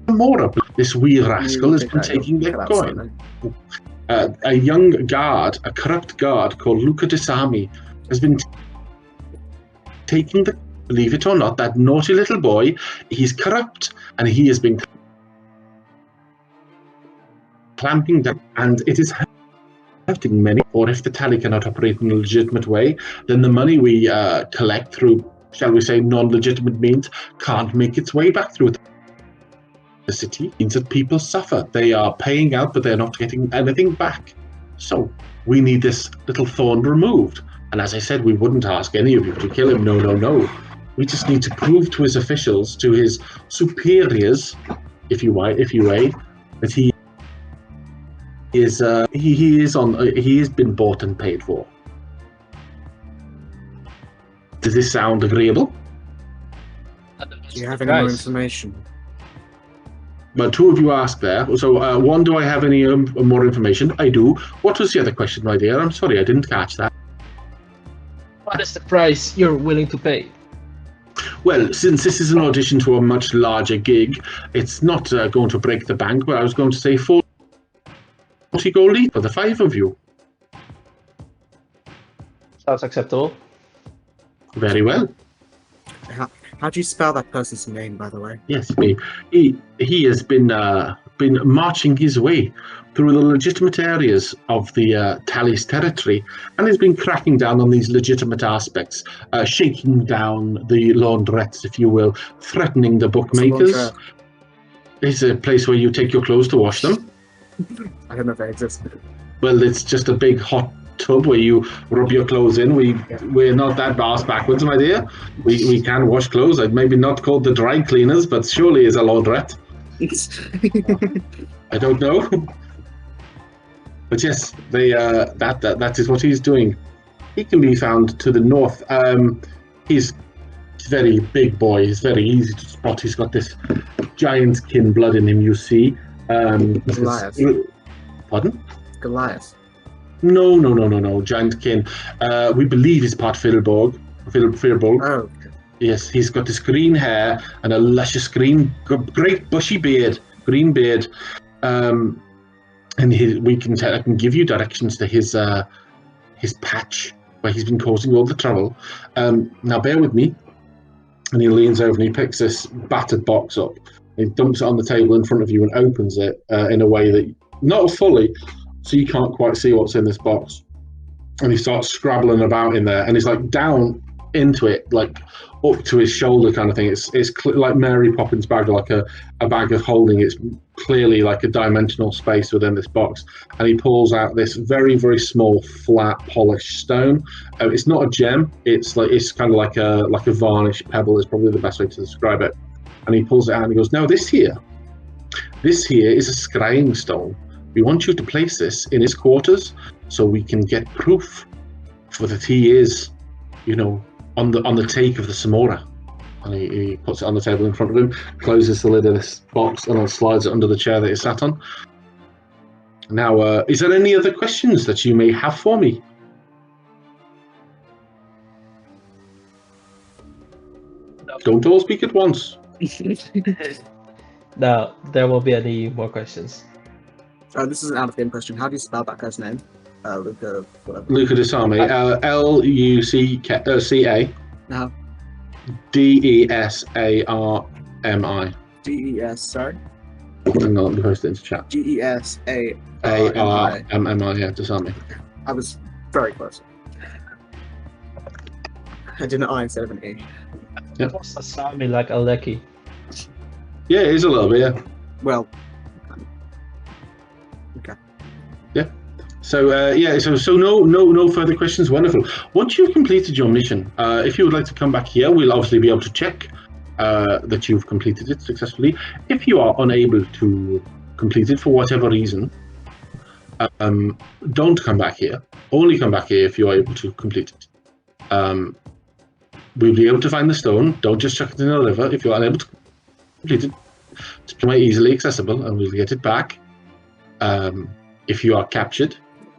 Samora. This wee rascal has been taking their coin. A young guard, a corrupt guard called Luca Desami, has been taking believe it or not, that naughty little boy. He's corrupt, and he has been clamping down, and it is hurting many. Or if the Tally cannot operate in a legitimate way, then the money we collect through, shall we say, non-legitimate means can't make its way back through the city. It means that people suffer. They are paying out, but they're not getting anything back. So we need this little thorn removed. And as I said, we wouldn't ask any of you to kill him. No, no, no. We just need to prove to his officials, to his superiors, if you may, that he has been bought and paid for. Does this sound agreeable? Do you have any more information? Well, two of you asked there. So, one, do I have any more information? I do. What was the other question, my dear? I'm sorry, I didn't catch that. What is the price you're willing to pay? Well, since this is an audition to a much larger gig, it's not going to break the bank, but I was going to say 40 gold each for the 5 of you. Sounds acceptable. Very well. How do you spell that person's name, by the way? Yes, he has been marching his way through the legitimate areas of the Tallis territory, and has been cracking down on these legitimate aspects, shaking down the laundrettes, if you will, threatening the bookmakers. It's a place where you take your clothes to wash them. I don't know if that exists. Well, it's just a big hot tub where you rub your clothes in. We're not that arse backwards, my dear. We can wash clothes. I'd maybe not called the dry cleaners, but surely is a laundrette. I don't know. But yes, they that is what he's doing. He can be found to the north. He's a very big boy. He's very easy to spot. He's got this giant kin blood in him, you see. Goliath. Pardon? Goliath. No. Giant kin. We believe he's part Filborg. Oh, okay. Yes, he's got this green hair and a luscious great bushy beard, green beard. And I can give you directions to his patch where he's been causing all the trouble. Now bear with me. And he leans over and he picks this battered box up. He dumps it on the table in front of you and opens it in a way that not fully, so you can't quite see what's in this box. And he starts scrabbling about in there, and he's like down into it, like up to his shoulder kind of thing. It's like Mary Poppins bag, like a bag of holding. It's clearly like a dimensional space within this box. And he pulls out this very, very small, flat, polished stone. It's not a gem. It's kind of like a varnished pebble is probably the best way to describe it. And he pulls it out and he goes, "Now this here is a scrying stone. We want you to place this in his quarters so we can get proof for that he is, on the take of the Samora." And he puts it on the table in front of him, closes the lid of this box, and then slides it under the chair that he sat on. Now, is there any other questions that you may have for me? No. Don't all speak at once. No, there won't be any more questions. This is an out-of-game question. How do you spell that guy's name? Luca, whatever. Luca Desami, Lucca No. Desarmi. Des, sorry? Hang on, let me post it into chat. Desarmi. Armmi, yeah, Desami. I was very close. I did an I instead of an E. Yep. What's a Sami like a Lecky? Yeah, it is a little bit, yeah. Well, okay. Yeah. So so no further questions. Wonderful. Once you've completed your mission, if you would like to come back here, we'll obviously be able to check that you've completed it successfully. If you are unable to complete it for whatever reason, don't come back here. Only come back here if you are able to complete it. We'll be able to find the stone. Don't just chuck it in the river. If you're unable to complete it, it's quite easily accessible, and we'll get it back. If you are captured,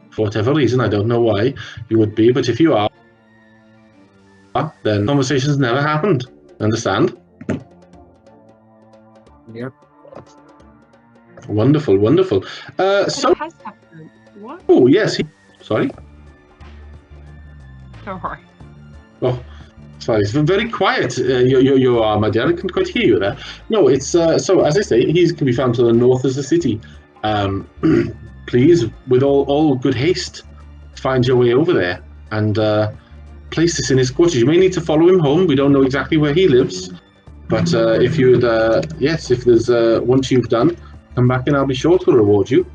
for whatever reason, I don't know why you would be, but if you are, then conversations never happened. Understand? Yep. Wonderful. So, It has happened. What? oh yes, sorry. Don't worry. Oh, sorry, it's very quiet. You are, my dear. I couldn't quite hear you there. No, it's so as I say, he can be found to the north of the city. Please, with all good haste, find your way over there and place this in his quarters. You may need to follow him home. We don't know exactly where he lives, but if you would, yes, if there's once you've done, come back and I'll be sure to reward you.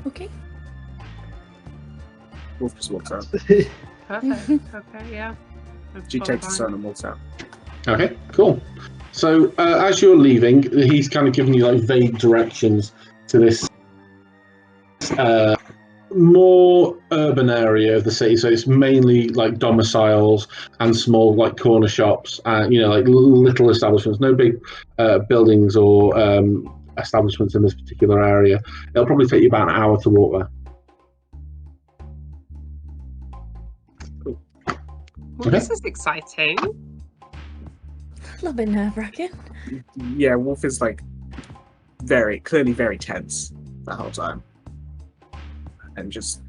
Okay. Wolf just walks out. Perfect. Okay, yeah. That's She totally takes the fine. stone and walks out. Okay, cool. So as you're leaving, he's kind of giving you like vague directions to this more urban area of the city. So it's mainly like domiciles and small like corner shops, and like little establishments. No big buildings or establishments in this particular area. It'll probably take you about an hour to walk there. Well, Okay. this is exciting. A little bit nerve-wracking. Yeah, Wolf is like clearly very tense. the whole time, and just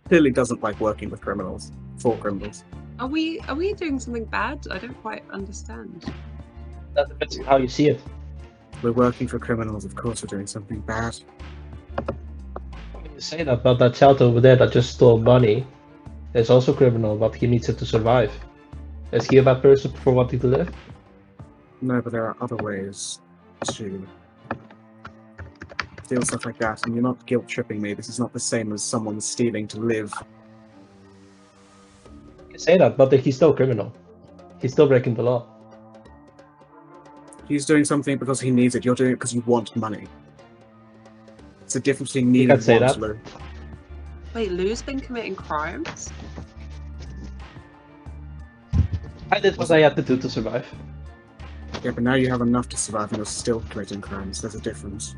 clearly doesn't like working with criminals, for criminals. Are we doing something bad? I don't quite understand. That depends on how you see it. We're working for criminals, of course we're doing something bad. You say that, but that child over there that just stole money is also criminal, but he needs it to survive. Is he a bad person for wanting to live? No, but there are other ways to steal stuff like that, and you're not guilt-tripping me. This is not the same as someone stealing to live. You say that, but he's still a criminal. He's still breaking the law. He's doing something because he needs it. You're doing it because you want money. It's a difference between need can't and say want, that. Lou. Wait, Lou's been committing crimes? I did what I had to do to survive. Yeah, but now you have enough to survive and you're still committing crimes. There's a difference.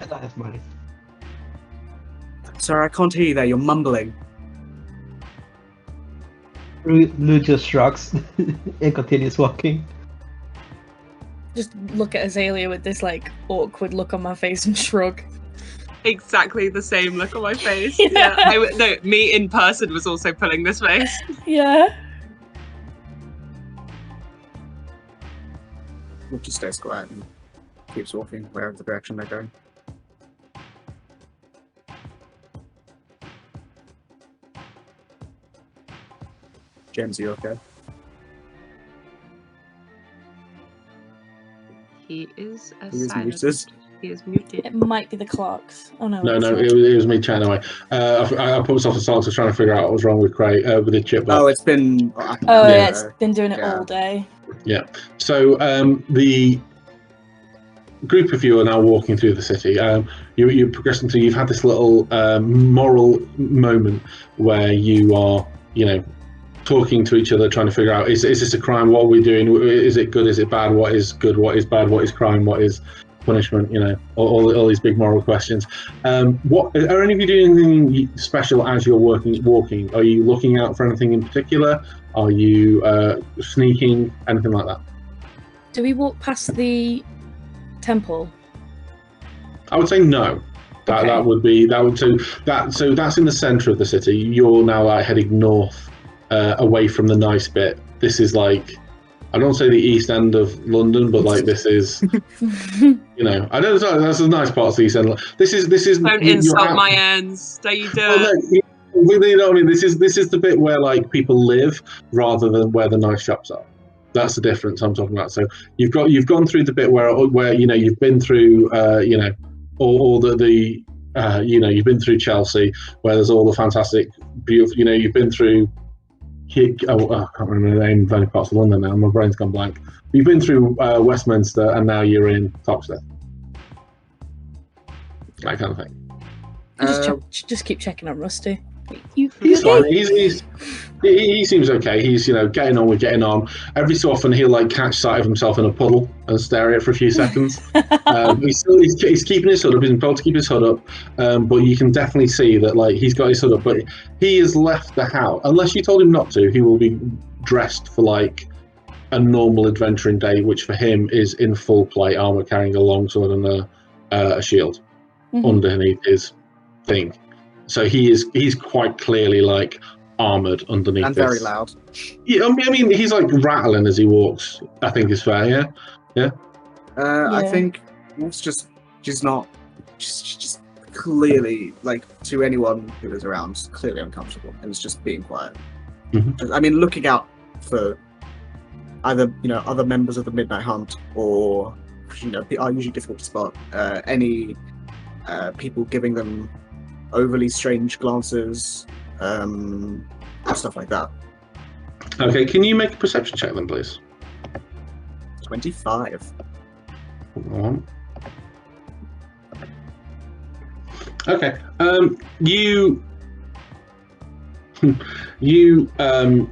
And I have money. Sorry, I can't hear you there. You're mumbling. Lou just shrugs and continues walking. Just look at Azalea with this like awkward look on my face and shrug. Exactly the same look on my face. Yeah. No, me in person was also pulling this face. Yeah. Luke just stays quiet and keeps walking wherever the direction they're going. James, are you okay? He is a He is silent. muted. He is muted. It might be the clocks. Oh no. No, it's no, not. it was me chatting away. I put myself in silence. I was trying to figure out what was wrong with Craig, with the chip. Oh, it's been... Oh Yeah. yeah, it's been doing it Yeah. all day. So the group of you are now walking through the city. You're progressing through. You've had this little moral moment where you are, talking to each other, trying to figure out: is this a crime? What are we doing? Is it good? Is it bad? What is good? What is bad? What is crime? What is punishment? All these big moral questions. What are any of you doing anything special as you're walking? Are you looking out for anything in particular? Are you sneaking? Anything like that? Do we walk past the temple? I would say no. Okay. So that's in the centre of the city. You're now heading north, away from the nice bit. This is like, I don't say the east end of London, but like this is, I don't know. That's a nice part of the east end. This is. Don't insult my ends. Don't you do it? You know what I mean? This is the bit where like people live rather than where the nice shops are. That's the difference I'm talking about. So you've gone through the bit where you've been through all the you've been through Chelsea where there's all the fantastic beautiful you've been through I can't remember the name of any parts of London now. My brain's gone blank. You've been through Westminster and now you're in Toxteth. That kind of thing. Just keep checking on Rusty. You He's okay? fine. He seems okay. He's getting on. Every so often he'll like catch sight of himself in a puddle and stare at it for a few seconds. He's keeping his hood up. He's been told to keep his hood up, but you can definitely see that like he's got his hood up. But he has left the house unless you told him not to. He will be dressed for like a normal adventuring day, which for him is in full plate armor, carrying a longsword and a shield underneath his thing. So he's quite clearly like armored underneath And this. very loud. Yeah, I mean he's like rattling as he walks. I think is fair. Yeah. I think it's just she's just clearly like to anyone who is around clearly uncomfortable and is just being quiet. Mhm. I mean, looking out for either other members of the Midnight Hunt or are usually difficult to spot. Any people giving them overly strange glances, stuff like that. Okay, can you make a perception check then, please? 25. Go on. Okay.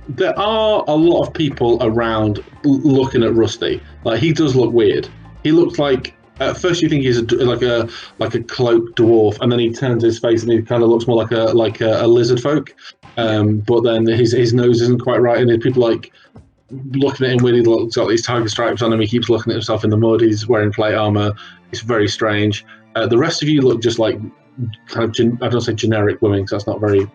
There are a lot of people around looking at Rusty. Like he does look weird. He looks like at first you think he's like a cloaked dwarf, and then he turns his face and he kind of looks more like a lizard folk. But then his nose isn't quite right, and people like looking at him weird. He's got these tiger stripes on him. He keeps looking at himself in the mud. He's wearing plate armor. It's very strange. The rest of you look just like kind of I don't say generic women because that's not very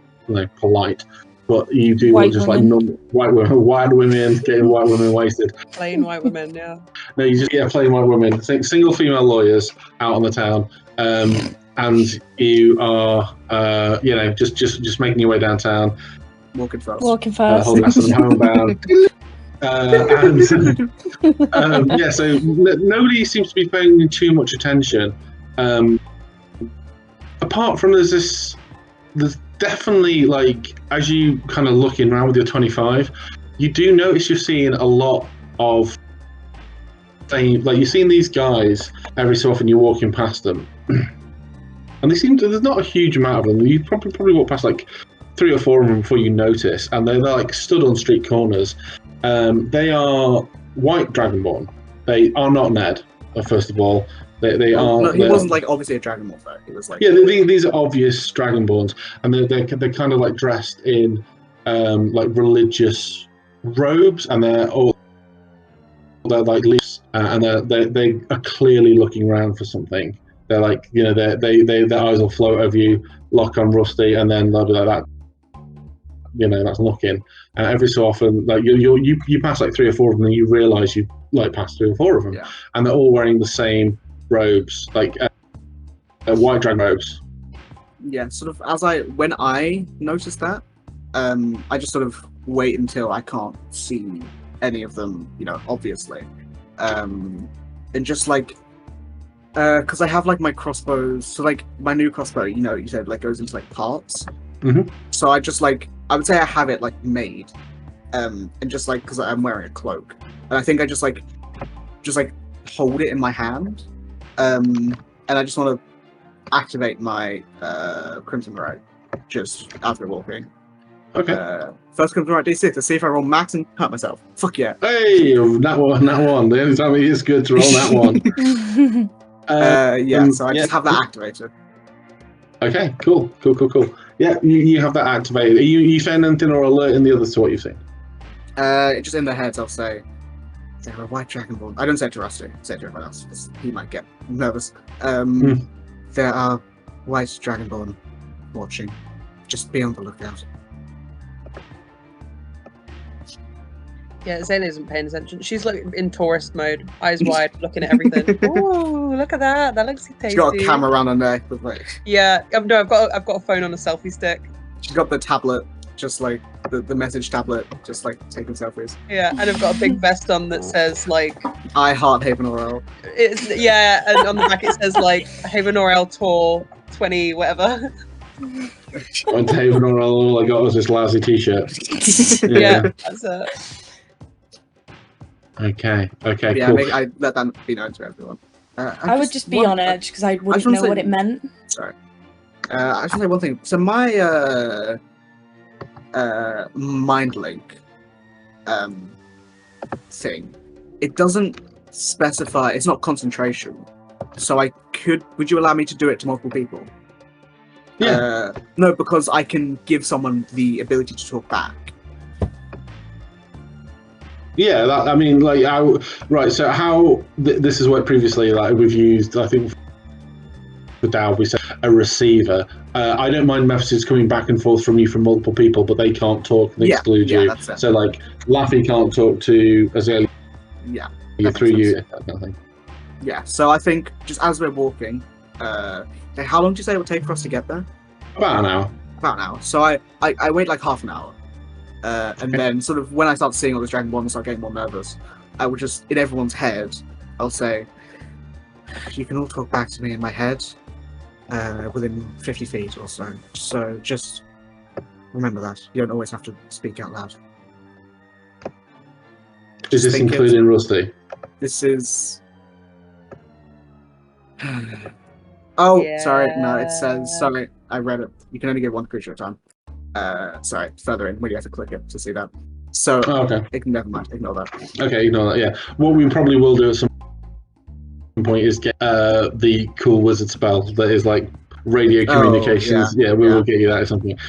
polite. But you do White look just women. like white women getting white women wasted. Plain white women, yeah. No, you just get plain white women, single female lawyers out on the town, and you are just making your way downtown, Walking fast. Walking fast. holding fast and homebound. So nobody seems to be paying too much attention. Apart from there's definitely, like, as you kind of looking around with your 25, you do notice you're seeing a lot of like you're seeing these guys every so often. You're walking past them, and they seem to. There's not a huge amount of them. You probably walk past like 3 or 4 of them before you notice, and they're like stood on street corners. They are white dragonborn. They are not Ned. First of all, they are. No, he wasn't like obviously a dragonborn though. He was like these are obvious dragonborns, and they're kind of like dressed in like religious robes, and they're like leaves, and they are clearly looking around for something. They're like their eyes will float over you, lock on Rusty, and then they'll be like that. That's looking. And every so often, like you pass like 3 or 4 of them, and you realise you like passed 3 or 4 of them, and they're all wearing the same robes, like white dragon robes. Yeah, sort of. When I noticed that, I just sort of wait until I can't see any of them, obviously, and just like, because I have like my crossbows, so like my new crossbow, you said like goes into like parts. Mm-hmm. So I just like, I would say I have it like made, and just like because I'm wearing a cloak, and I think I just like hold it in my hand, and I just want to activate my Crimson Ray just as we're walking. Okay. First Crimson Ray D6 to see if I roll max and hurt myself. Fuck yeah. Hey, that one. The only time it is good to roll that one. So I just have that activated. Okay, cool. Yeah, you have that activated. Are you saying anything or alerting the others to what you've seen? Just in their heads, I'll say, they're a white dragonborn. I don't say it to Rusty, I say it to everyone else, because he might get nervous. There are white dragonborn watching. Just be on the lookout. Yeah, Zane isn't paying attention. She's like in tourist mode, eyes wide, looking at everything. Ooh, look at that! That looks tasty. She's got a camera around her neck with like. Yeah, no, I've got a phone on a selfie stick. She's got the tablet, just like the message tablet, just like taking selfies. Yeah, and I've got a big vest on that says like. I heart Haven Orel. Yeah, and on the back it says like Haven Orel Tour 20 whatever. On Haven Orel, all I got was this lousy T-shirt. Yeah, that's it. Okay, Yeah, cool. I let that be known to everyone. I would just be on edge because I wouldn't know what it meant. Sorry. I should say one thing. So my mind link thing, it doesn't specify. It's not concentration. So would you allow me to do it to multiple people? Yeah. No, because I can give someone the ability to talk back. Yeah, right. So how this is what previously we've used. I think for Dow we said a receiver. I don't mind messages coming back and forth from you from multiple people, but they can't talk and exclude you. That's it. So like Laffy can't talk to Azalea. Yeah. Through you. That kind of thing. Yeah. So I think just as we're walking, how long do you say it would take for us to get there? About an hour. About an hour. So I wait like half an hour. And then sort of when I start seeing all this Dragonborn and start getting more nervous, I would just, in everyone's head, I'll say, you can all talk back to me in my head within 50 feet or so. So just remember that. You don't always have to speak out loud. Is this including Rusty? This is... Oh, Yeah. Sorry. No, it says... Sorry, I read it. You can only get one creature at a time. Sorry, further in, when you have to click it to see that. So, okay. Never mind, ignore that. Okay, ignore that, yeah. What we probably will do at some point is get the cool wizard spell that is like radio communications. We will get you that at some point.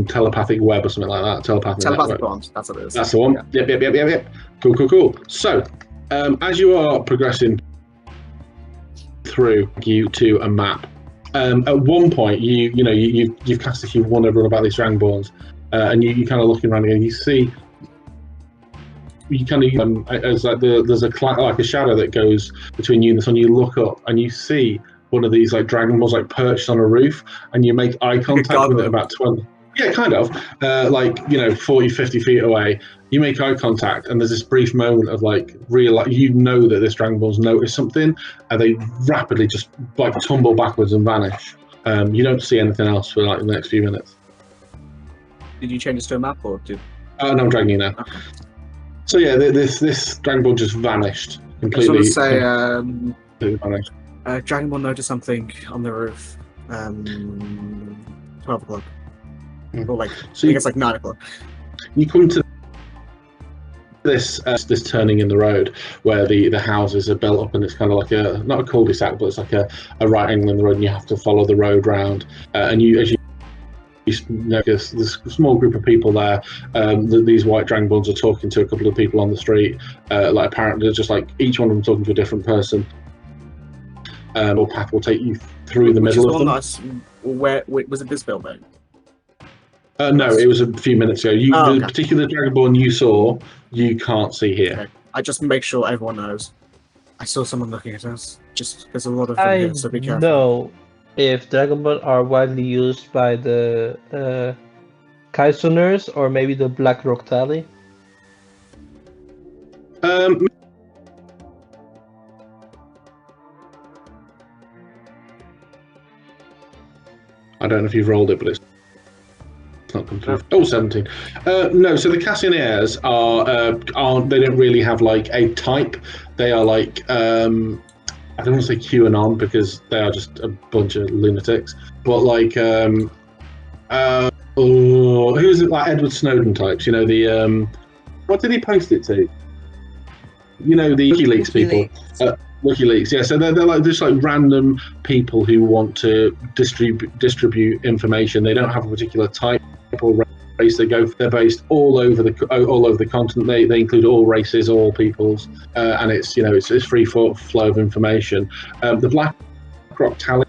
telepathic web or something like that. Telepathic Telepathic network. bond. That's what it is. That's the one. Yeah. Yep. Cool. So, as you are progressing through, you to a map. At one point, you've cast a few wonder about these Dragonborns, and you kind of looking around and you see. You kind of as like there's a shadow that goes between you and the sun. You look up and you see one of these like Dragonborns like perched on a roof, and you make eye contact with it about 20. Yeah, kind of. 40, 50 feet away. You make eye contact, and there's this brief moment of like that this Dragonborn's noticed something, and they rapidly just like tumble backwards and vanish. You don't see anything else for like the next few minutes. Did you change this to a map or did? No, I'm dragging you now. Okay. So yeah, this Dragonborn just vanished completely. I just want to say, vanished. Dragonborn noticed something on the roof. 12 o'clock. Or like, So I think it's like 9 o'clock. You come to this turning in the road where the houses are built up, and it's kind of like not a cul-de-sac, but it's like a right angle in the road, and you have to follow the road round. And as you notice, there's a small group of people there. These white Dragonborns are talking to a couple of people on the street. Like apparently, they're just like each one of them talking to a different person. Or path will take you through the middle of them. Where was it? This building? No, it was a few minutes ago. Okay. The particular Dragonborn you saw, you can't see here. Okay. I just make sure everyone knows. I saw someone looking at us. Just there's a lot of them I here, so be careful. know if Dragonborn are widely used by the Kaisoners or maybe the Black Rock Tally. I don't know if you've rolled it, but it's not come through. Oh, 17. No, so the Cassiniers they don't really have like a type. They are like I don't want to say QAnon because they are just a bunch of lunatics. But like who's it, like Edward Snowden types? You know the what did he post it to? You know the WikiLeaks people. WikiLeaks, yeah. So they're like just like random people who want to distribute information. They don't have a particular type or race. They're based all over the continent. They include all races, all peoples, and it's free flow of information. The Black Rock Tally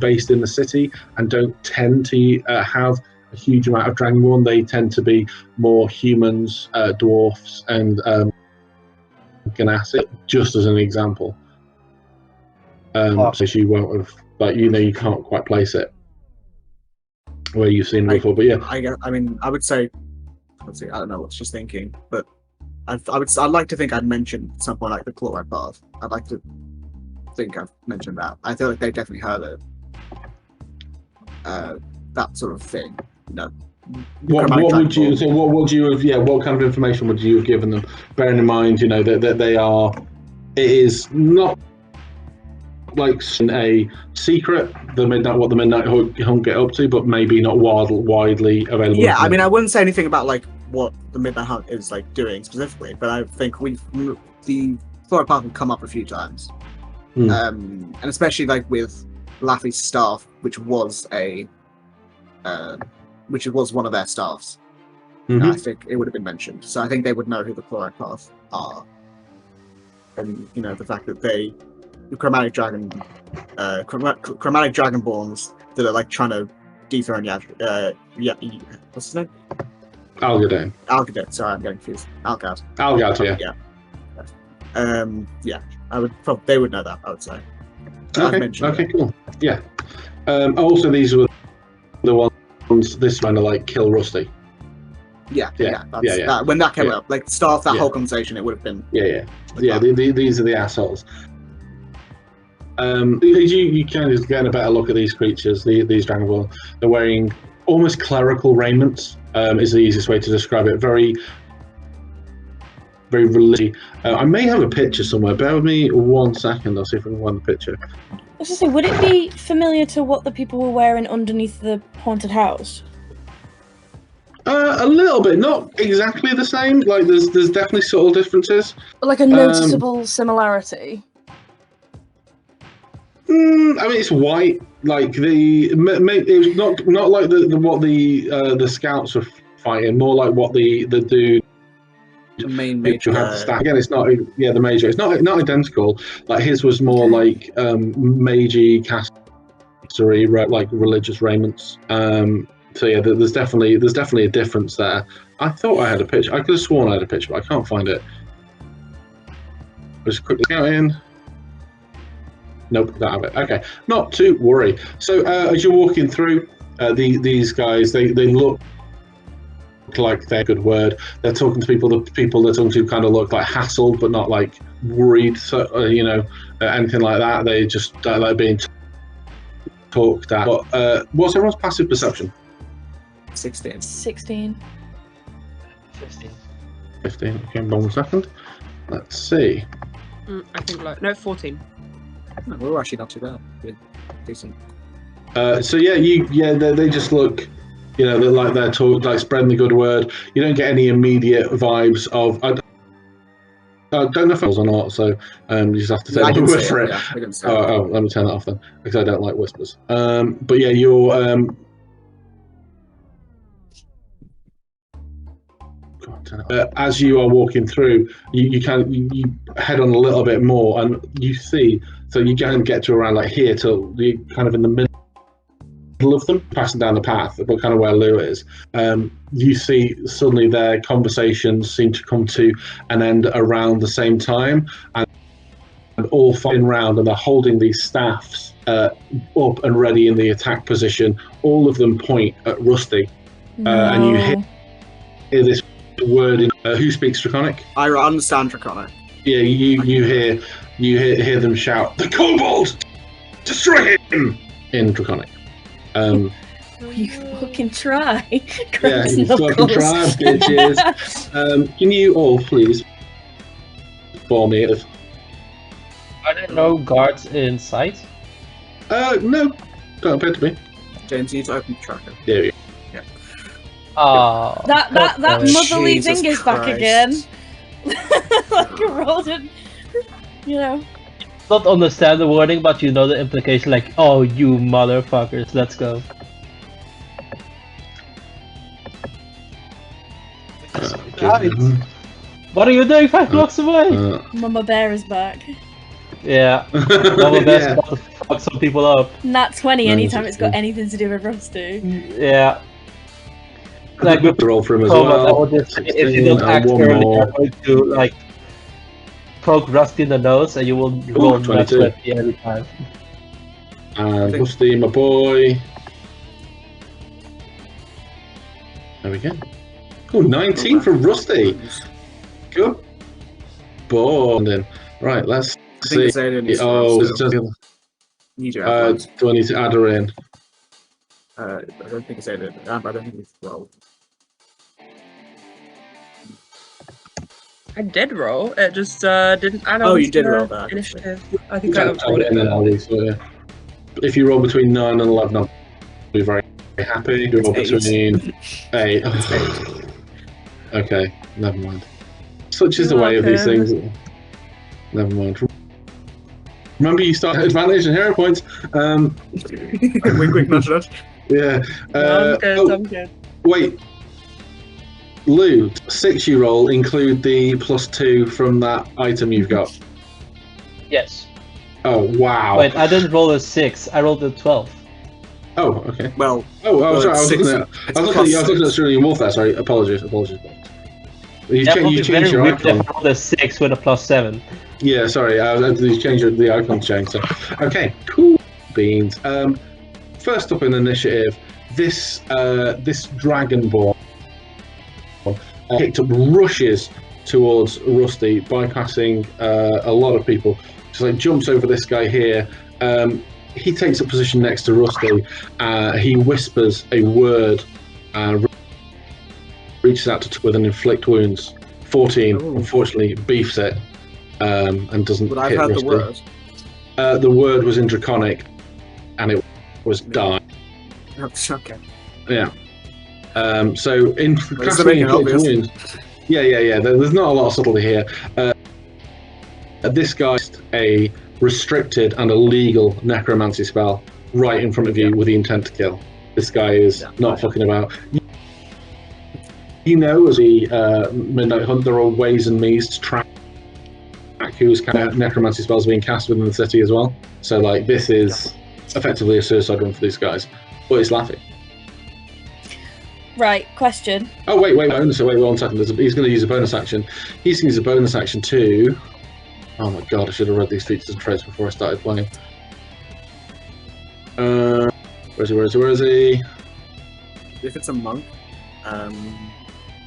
based in the city and don't tend to have a huge amount of Dragonborn. They tend to be more humans, dwarfs, and Ganassi, just as an example. So you won't have, like, you can't quite place it where you've seen before. But yeah, I would say, let's see, I don't know what she's thinking, but I'd like to think I'd mentioned something like the chloride bath. I'd like to think I've mentioned that. I feel like they definitely heard it. That sort of thing. What would you have? Yeah, what kind of information would you have given them? Bearing in mind, that they are. It is not like a secret. What the Midnight Hunt get up to, but maybe not widely available. Yeah, I mean, I wouldn't say anything about like what the Midnight Hunt is like doing specifically, but I think the Flora Park will come up a few times, and especially like with Laffy's staff, which was one of their staffs. I think it would have been mentioned. So I think they would know who the Chloride Path are. And, the fact that the chromatic dragonborns that are like trying to dethrone what's his name? Algadane. Sorry, I'm getting confused. Algad, yeah. They would know that, I would say. Okay, cool. Yeah. Also, these were the ones this kind of like kill Rusty. Yeah. When that came up, like start that whole conversation, it would have been. These are the assholes. You kind of get a better look at these creatures. These Dragonborn. They're wearing almost clerical raiments. Is the easiest way to describe it. Very, very religious. I may have a picture somewhere. Bear with me 1 second. I'll see if I can find the picture. I was just saying, would it be familiar to what the people were wearing underneath the haunted house? A little bit, not exactly the same. Like there's definitely subtle differences. Like a noticeable similarity. I mean, it's white. Like it was not like what the scouts were fighting. More like what the dude The main who major had the staff. Again, it's not the major. It's not identical. Like his was more like magey castery, like religious raiments. So yeah, there's definitely a difference there. I thought I had a picture. I could have sworn I had a picture, but I can't find it. Just quickly go in. Nope, don't have it. Okay, not to worry. So as you're walking through, these guys, they look like they're good word. They're talking to people. The people they're talking to kind of look like hassled, but not like worried. So anything like that. They just like being talked at. But what's everyone's passive perception? 16. 16. 15. 15. Okay, 1 second. Let's see. I think like no 14. No, we're actually not too bad. We're decent. So yeah, they just look, they're like they're talk, like spreading the good word. You don't get any immediate vibes of. I don't know if it was or not, so you just have to take my word for it. Yeah, I didn't say Oh, let me turn that off then, because I don't like whispers. But yeah, you're. As you are walking through, you head on a little bit more, and you see. So you kind of get to around like here till you kind of in the middle of them, passing down the path, but kind of where Lou is. You see suddenly their conversations seem to come to an end around the same time, and all fighting round, and they're holding these staffs up and ready in the attack position. All of them point at Rusty, and you hear this word in who speaks Draconic? I understand Draconic. Yeah, you hear them shout, "The kobold! Destroy him!" in Draconic. You fucking try. Yeah, you fucking try, bitches. Can you all please bore me? Are there no guards in sight? No, don't appear to be. James, you need to open the tracker. There we go. That motherly Jesus thing is back Christ. again. Like a rolled in, Not understand the wording, but you know the implication, like, oh, you motherfuckers, let's go. What are you doing 5 blocks away? Mama Bear is back. Yeah. Mama Bear's about to fuck some people up. Nat 20 No, anytime it's got good. anything to do with Rusty. Yeah. Like with roll for him as Thomas, well. I would just say, if you don't act one early, more. you're going to like poke Rusty in the nose, and you will roll nat 22. 20 every time. And Rusty, my boy. There we go. Oh, 19 for Rusty. Good. Then. Right, let's I think see. it's alien needs to Oh, roll, it's so just, need your outlaws. do I need to add her in? I don't think it's alien. I don't think it's rolled. I did roll. It just didn't add on. Oh, you to did the roll that. initiative. I think I Add rolled it in it. then, Ali, so, yeah. If you roll between 9 and 11, I'll be very happy. You roll It's between 8. It's 8. Okay, never mind. Such is the You're way of these welcome. things. Never mind. Remember, you start at advantage and hero points. Quick nudge nudge. Yeah. I'm good. Oh, I'm good. wait. Lou, 6 you roll include the +2 from that item you've got. Yes. Oh, wow. Wait, I didn't roll a 6. I rolled a 12. Oh, okay. Well, Sorry. I was it's looking at. it's I was looking at Cerulean Warfare. Sorry. Apologies. You changed your icon. I rolled a 6 with a +7. Yeah, sorry. You changed the icon change. So, okay, cool beans. First up in initiative, this Dragonborn picked up, rushes towards Rusty, bypassing a lot of people. Just like jumps over this guy here. He takes a position next to Rusty. He whispers a word. Reaches out to with an inflict wounds. 14, Ooh. unfortunately, beefs it and doesn't but I've hit heard Rusty. the word. The word was in Draconic, and it was die. Okay. Yeah. So in Well, casting making it inflict obvious. wounds. Yeah. There's not a lot of subtlety here. This guy's a restricted and illegal necromancy spell right in front of you with the intent to kill. This guy is not fucking about. You know, as a Midnight Hunt, there are ways and means to track whose kind of necromancy spells are being cast within the city as well. So, like, this is effectively a suicide run for these guys. But it's laughing. Right, question. Oh, wait, bonus. Wait 1 second. He's going to use a bonus action. He's going to use a bonus action too. Oh my god, I should have read these features and traits before I started playing. Where is he? If it's a monk,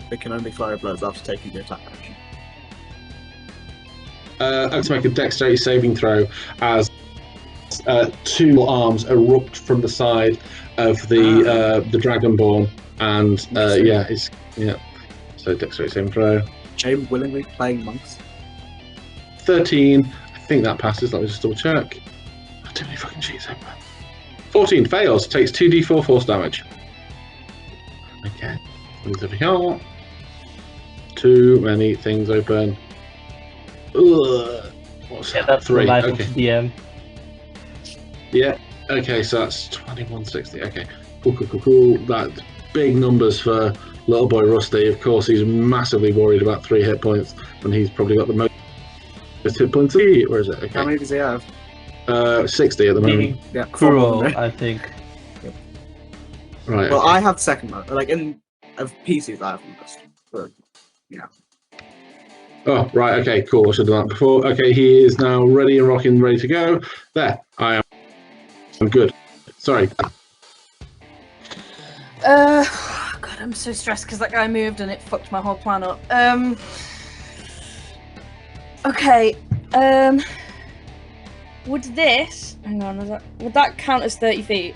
they can only fire blows after taking the attack action. I have to make a dexterity saving throw as 2 arms erupt from the side of the Dragonborn, and so dexterity saving throw. James willingly playing monks. 13. I think that passes. Let me just double check. Oh, too many fucking sheets open. 14 fails. Takes 2d4 force damage. Okay. Things over here. Too many things open. Ugh. What's that? That's 3. the life Okay. of DM. Yeah. Okay, so that's 2160. Okay. Cool. That's big numbers for little boy Rusty. Of course, he's massively worried about 3 hit points when he's probably got the most hit points. Where is it? Okay. How many does he have? 60 at the moment. Yeah, Cruel, I think. Right. Well, okay. I have second most. Like of PCs, I have the most. But yeah. Oh, right. Okay. Cool. I should have done that before. Okay. He is now ready and rocking, ready to go. There. I am. I'm good. Sorry. God, I'm so stressed because that guy moved and it fucked my whole plan up. Okay. Would this? Hang on. Would that count as 30 feet?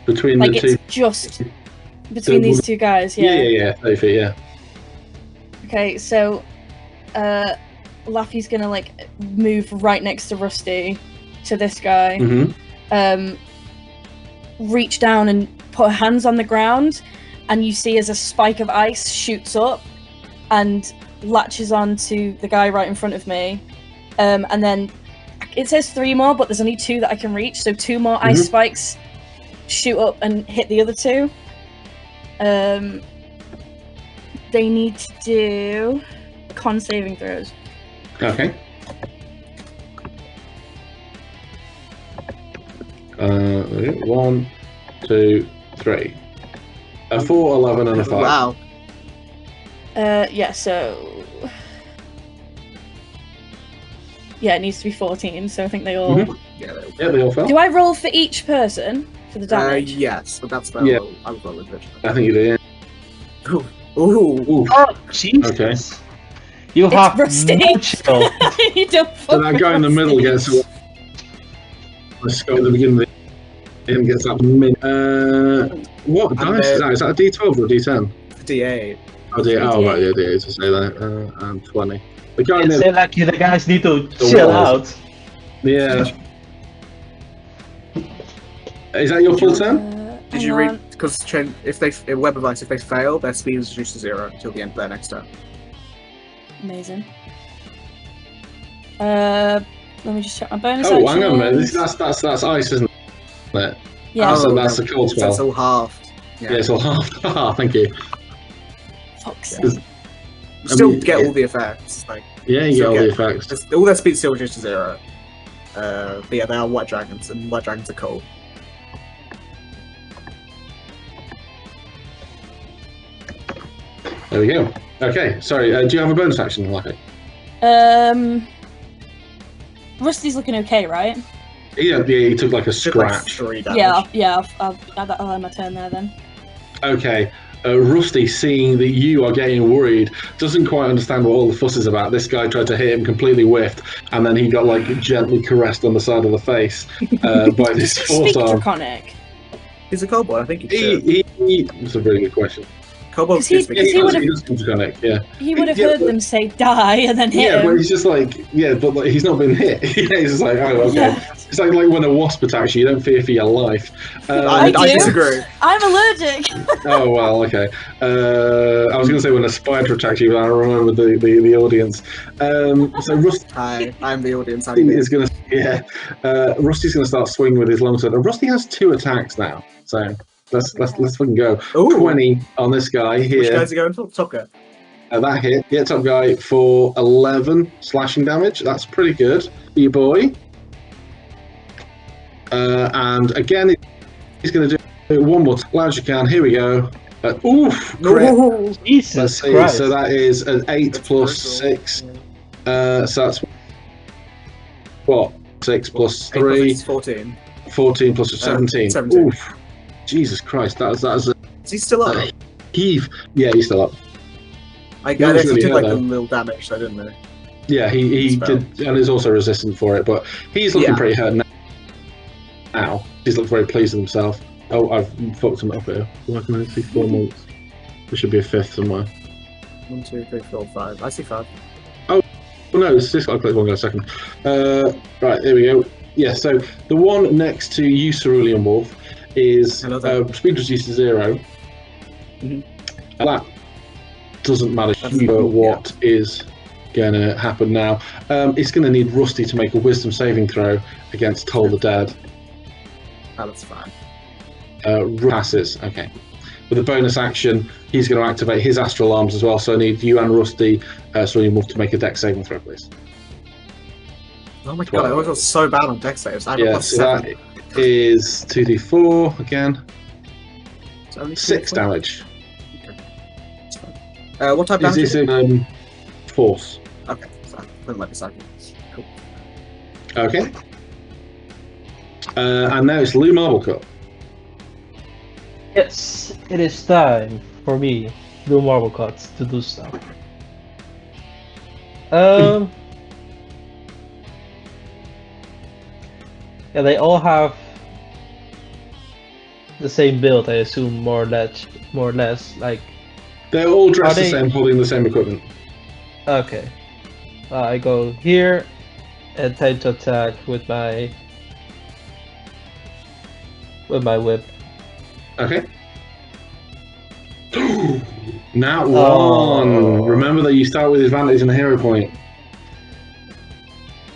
Between Like the it's two. just between these two guys. Yeah. 30 feet. Yeah. Okay, so Laffy's gonna like move right next to Rusty to this guy. Mm-hmm. Reach down and put her hands on the ground, and you see as a spike of ice shoots up and latches onto the guy right in front of me. And then it says 3 more, but there's only 2 that I can reach, so 2 more ice spikes shoot up and hit the other 2. They need to do con saving throws. Okay. 1, 2, 3. A 4, 11, and a 5. Wow. Yeah, so yeah, it needs to be 14, so I think they all... Yeah, they all fell. Do I roll for each person for the damage? Yes, but that's spell. Yeah. I'll roll it. I think you do, yeah. Ooh. Ooh. Oh, Jesus. Okay. You It's have Rusty. no chill. You don't So that guy in the middle gets a score at the beginning of the and gets that min. What dice is that? Is that a D12 or a D10? D8. Oh, D8. Oh, right, yeah, D8 to say that. And 20. The guy in Say the like you the guys need to chill walls. out. yeah. Is that your full turn? Did you read? Because if they web advice, if they fail, their speed is reduced to 0 until the end of their next turn. Amazing. Let me just check my bonus Oh, hang on a minute. actions. That's ice, isn't it? Yeah. So Oh, that's no. a cold So spell. it's all halved. Yeah, it's all half. Ah, thank you. Fuck's sake. Is- You still mean, get yeah. all the effects. Like Yeah, you get all the effects. all their speed still reduced to 0. But yeah, they are white dragons, and white dragons are cold. There we go. Okay, sorry. Do you have a bonus action, Lucky? Rusty's looking okay, right? Yeah, he took like a Took like scratch. 3 damage. I'll have my turn there then. Okay. Rusty, seeing that you are getting worried, doesn't quite understand what all the fuss is about. This guy tried to hit him, completely whiffed, and then he got like gently caressed on the side of the face by this Speak force arm. Draconic. He's a kobold. I think he should. That's a very good question. Kobolds he- do speak. because he would've- He does seem draconic, yeah. He would have Yeah, heard but- them say die and then hit Yeah, him. but he's just like, but like, he's not been hit. He's just like, oh, okay. Yeah. It's like when a wasp attacks you, you don't fear for your life. I I do. disagree. I'm allergic. Oh, well, okay. I was going to say when a spider attacks you, but I remember the audience. So Rusty I'm the audience. How do you is going to, Rusty's going to start swinging with his longsword. And Rusty has 2 attacks now, so let's fucking go. Ooh. 20 on this guy Which here. guys are going for? Top guy. That hit. Yeah, top guy for 11 slashing damage. That's pretty good for your boy. And again, he's going to do one more loud as you can. Here we go. Oof! Crit. No. Jesus Let's see. Christ. So that is an 8 That's plus brutal. 6. So that's what? 6 plus 8 plus 3. 6 is 14. 14 plus 17. 17. Oof! Jesus Christ! That's a Is he still up? heave. Yeah, he's still up. I was guess he really did hurt, like a though. little damage, so didn't he? Yeah, he Spell. did, and is also resistant for it. But he's looking Yeah. pretty hurt now. He's looking very pleased with himself. Oh, I've fucked him up here. Why can I see 4 months? There should be a 5th somewhere. 1, 2, 3, 4, 5. I see 5. Oh no, it's this. I'll click one guy a second. Right, there we go. Yeah, so the one next to you, Cerulean Wolf, is Hello there. speed reduced to 0. Mhm. That doesn't matter That's- what is going to happen now. It's going to need Rusty to make a Wisdom saving throw against Toll the Dead. Oh, that's fine. Passes. Okay. With a bonus action, he's going to activate his Astral Arms as well. So I need you and Rusty, Cerulean Wolf, to make a Dex saving throw, please. Oh my god, I always got so bad on dex saves. I got Yeah, plus so 7. that is 2d4 again. It's only 6 2d4. damage. It's fine. What type Is damage? this force? Okay, so doesn't let me cycle. Cool. Okay. And now it's Lou Marblecut. Yes, it is time for me, do marble cuts, to do stuff. Yeah, they all have the same build, I assume, more or less. Like, They're all dressed Are the they- same, holding the same equipment. okay, I go here and time to attack with my whip. Okay. Now Oh. one. Remember that you start with advantage and a hero point.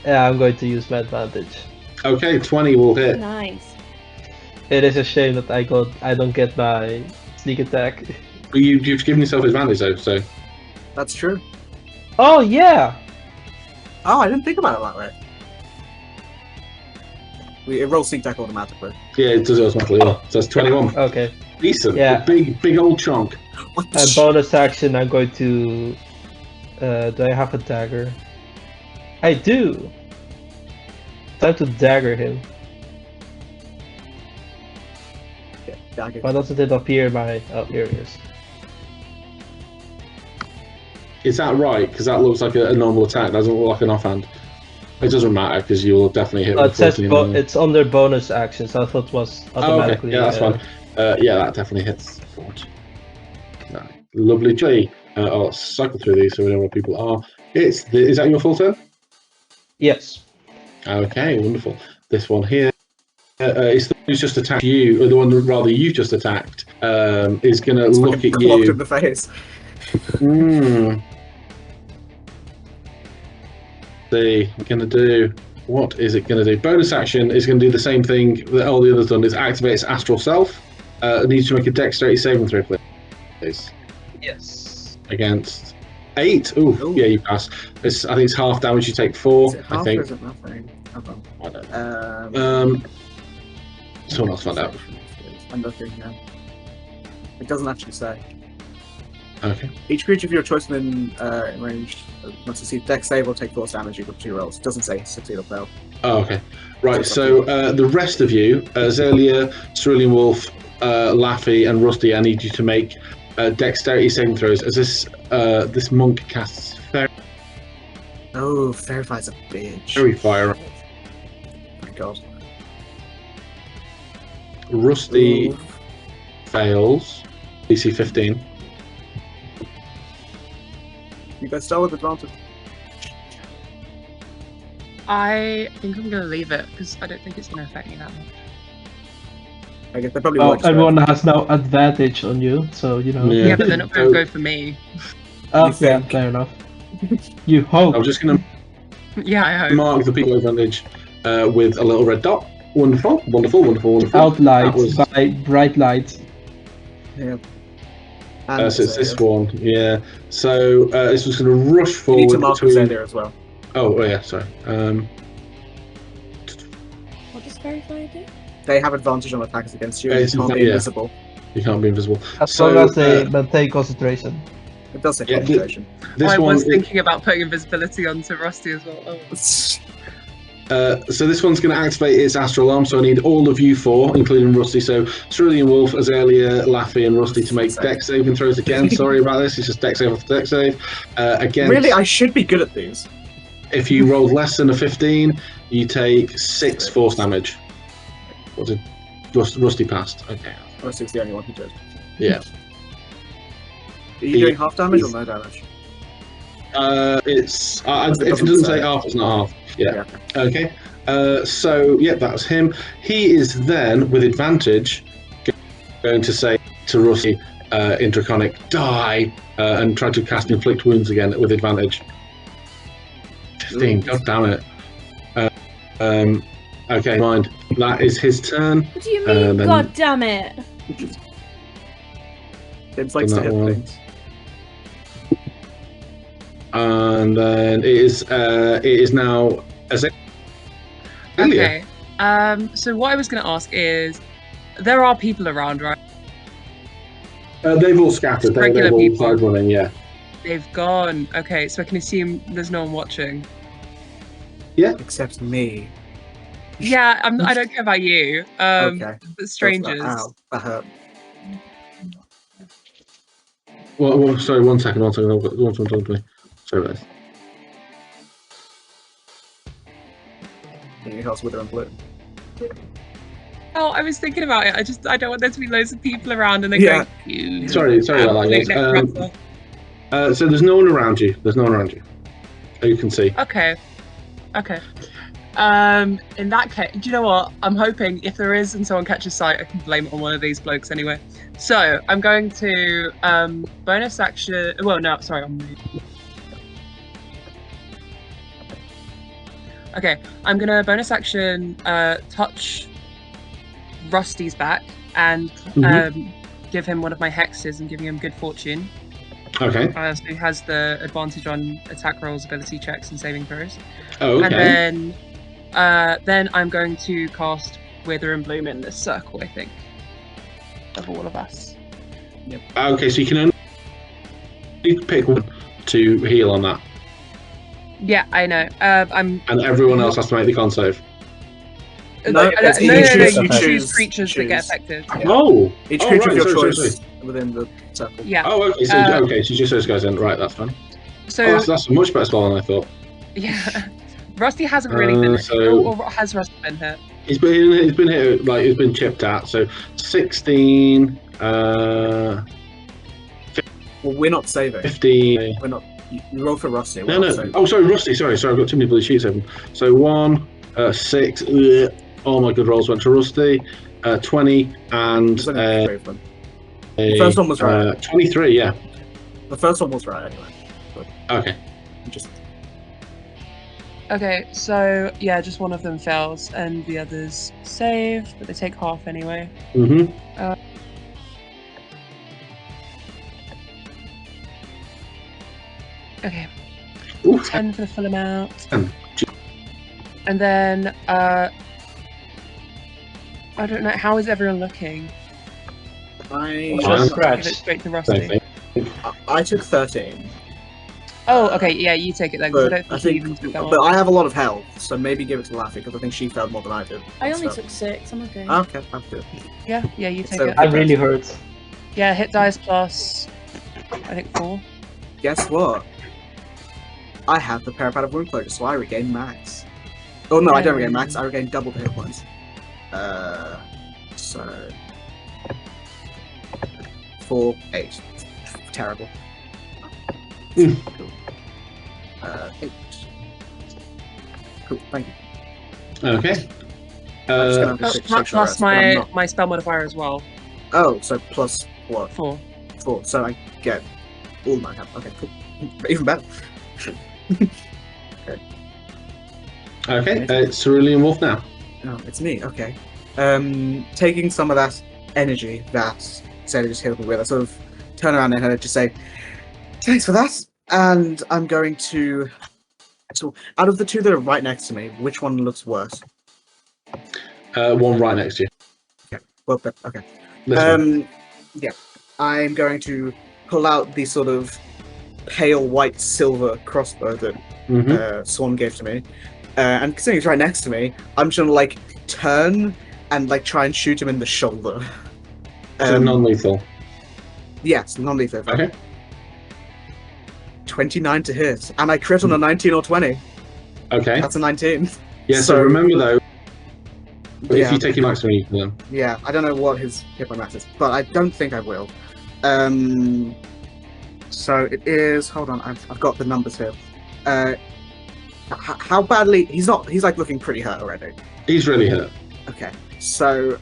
Yeah, I'm going to use my advantage. Okay, 20 will hit. Nice. It is a shame that I don't get my sneak attack. But you've given yourself advantage though, so That's true. Oh yeah! Oh, I didn't think about it that way. It rolls sneak attack automatically. yeah, it does automatically. Yeah. So that's 21. Okay. Decent. Yeah. Big old chunk. What the And bonus action, I'm going to. Do I have a dagger? I do. Time to dagger him. dagger? Why doesn't it appear in my? Oh, here it is. Is that right? Because that looks like a normal attack. Doesn't look like an offhand. It doesn't matter because you'll definitely hit. Oh, with it says 14 anyway. it's under bonus action, so I thought it was Oh, okay. automatically. Yeah, that's fine. Yeah, that definitely hits. No. Lovely J. I'll cycle through these so we know where people are. Is that your full turn? Yes. Okay, wonderful. This one here is the one who's just attacked you, or the one that rather you just attacked, is going to It's look fucking at clocked you. in the face. See, going to do. What is it going to do? Bonus action is going to do the same thing that all the others done. Is activate its astral self. It needs to make a dexterity saving throw, please. Yes. Against 8. Ooh, Ooh. yeah, you pass. I think it's half damage. You take 4. Is it half I or think. is it nothing? Hold on. I don't know. Someone else find out. I'm looking now. It doesn't actually say. Okay. Each creature of your choice within range must receive dex save or take force damage equal to 2 rolls. It doesn't say succeed or fail. Oh, okay. Right. So the rest of you, Zelia, Cerulean Wolf, Laffy, and Rusty, I need you to make dexterity saving throws. As this monk casts Oh, Fairfie's a bitch. Fairy Fire. Oh my god. Rusty Ooh. fails. DC 15. You guys start with advantage. I think I'm going to leave it because I don't think it's going to affect me that much. I guess they probably Oh, won't. everyone has now advantage on you, so you know. Yeah, but they're not going to go for me. Oh, You yeah, think? fair enough. You hope. I'm just going to Yeah, I hope. mark the people advantage with a little red dot. Wonderful, wonderful, wonderful, wonderful. Outlined That was- by bright lights. Yeah. So it's this one, yeah. So this was going to rush You forward. need to mark between... Zelia as well. Oh, yeah, sorry. What does Fairy Fire do? They have advantage on attacks against you. You It's- can't be yeah. invisible. You can't be invisible. As So, long as they maintain concentration. It does say Yeah, concentration. This I one, was thinking about putting invisibility onto Rusty as well. Oh. so this one's going to activate its astral arm. So I need all of you four, including Rusty. So Cerulean Wolf, Azalea, Laffy, and Rusty to make dex saving throws again. Sorry about this. It's just dex save after dex save. Again, Really, I should be good at these. if you rolled less than a 15, you take 6 force damage. What did Rusty passed? Okay. Rusty's the only one who did. Yeah. Are you doing half damage or no damage? It's if it doesn't doesn't say. say half, it's not half. Yeah. Yeah. Okay. So yeah, that was him. He is then with advantage going to say to Rusty in Draconic, die, and try to cast inflict wounds again with advantage. 15. God damn it. Okay, mind. That is his turn. What do you mean? then- God damn it! James likes to Done that hit one. things. And then it is now Azalea. Okay. So what I was going to ask is, there are people around, right? They've all scattered. They've Regular all people. side running. Yeah. They've gone. Okay, so I can assume there's no one watching. Except me. Yeah, I don't care about you. Okay. But strangers. Ow, that hurt. Well, sorry. One second. I've got one talking to me. Sorry about this. You help Wither and Blue. Oh, I was thinking about it. I don't want there to be loads of people around and they're Yeah. going. "You Sorry about that, absolute guys. necromancer." So there's no one around you. There's no one around you. As you can see. Okay. In that case, do you know what? I'm hoping if there is and someone catches sight, I can blame it on one of these blokes anyway. So I'm going to bonus action. Well, no, sorry, on me. Okay, I'm gonna bonus action touch Rusty's back and give him one of my hexes and giving him good fortune. Okay. So he has the advantage on attack rolls, ability checks, and saving throws. Oh, okay. And then I'm going to cast Wither and Bloom in this circle, I think, of all of us. Okay, so you can only pick one to heal on that, Yeah, I know. I'm. and everyone else has to make the con save. No, No, it's- you you choose choose- creatures that get choose. affected. Oh. Each Oh, creature right, of your sorry, choice sorry. within the circle. Yeah. Oh, okay. So Uh, so you just those guys in. Right, that's fine. So That's a much better spell than I thought. yeah, Rusty hasn't really been. so- Or has Rusty been hit? He's been hit, like he's been chipped at. So 16, Well, we're not saving. 15. We're not. You roll for Rusty. We're No, not no. saving. Oh, sorry, Rusty. Sorry, I've got too many bloody sheets open. So 1, 6. All my good rolls went to Rusty. 20 and There's only three of them. a, The first one was right. 23. Yeah. The first one was right anyway. Okay. Just Okay, so yeah, just one of them fails, and the others save, but they take half anyway. Mhm. Okay, Ooh, 10 for the full amount. 10. And then, I don't know, how is everyone looking? I Just Give it scratch. straight to Same Rusty. thing. I took 13. Oh, okay, yeah, you take it then, because I But don't I think you think, even took that but one. I have a lot of health, so maybe give it to Laffy because I think she failed more than I did. I only So- took 6. I'm okay. Okay, I'm good. Yeah, you take So- it. That really hurts. Yeah, hit dice plus, I think 4. Guess what? I have the Parapet of Wound Closure, so I regain max. Oh no, I don't regain max. I regain double the hit points. So 4, 8. Terrible. Mm. Cool. 8. Cool, thank you. Okay. I'm just gonna Oh, have to plus rest, but I'm not- my spell modifier as well. Oh, so plus what? 4. 4. So I get all my health. Okay, cool. Even better. Okay, it's Cerulean Wolf now. Oh, it's me. Okay. Taking some of that energy that Sadie just healed me with, I sort of turn around and her just say, "Thanks for that." And I'm going to. So, out of the two that are right next to me, which one looks worse? One right next to you. Well, okay. This one. Yeah. I'm going to pull out the sort of pale white silver crossbow that Swan gave to me. And considering he's right next to me, I'm just gonna like turn and like try and shoot him in the shoulder. So non-lethal. Yes, non-lethal. Okay. 29 to hit, and I crit on a 19 or 20. Okay. That's a 19. Yeah. So remember though, if Yeah. you take your maximum, you kill him. Yeah, I don't know what his hit point max is, but I don't think I will. So it is. Hold on, I've got the numbers here. How badly? He's not. He's like looking pretty hurt already. He's really hurt. Okay, so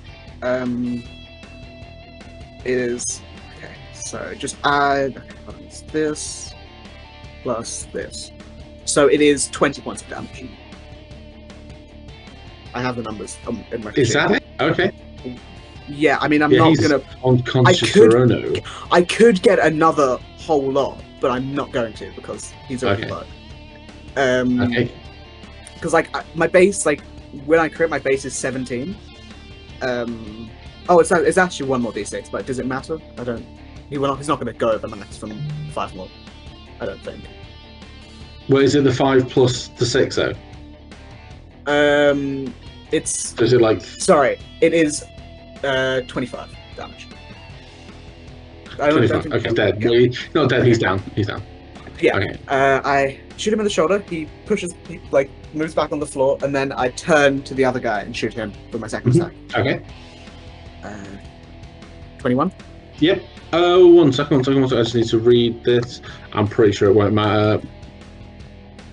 is okay. So just add this plus this. So it is 20 points of damage. I have the numbers in my. Is that it? Okay. Yeah, I mean, I'm not he's gonna. unconscious. I could get another whole lot, but I'm not going to because he's already low. Okay. Because like my base, like when I crit, my base is 17. Oh, it's actually one more d6, but does it matter? I don't. He's not going to go over max from 5 more. I don't think. Well, is it the 5 plus the 6 though? It's. So is it like? Sorry, it is 25 damage. 25. Okay, dead. Yeah. Well, he's not dead. He's down. He's down. Yeah. Okay. I shoot him in the shoulder. He moves back on the floor, and then I turn to the other guy and shoot him with my second attack. Okay. 21. Yep. Oh, one second. I just need to read this. I'm pretty sure it won't matter.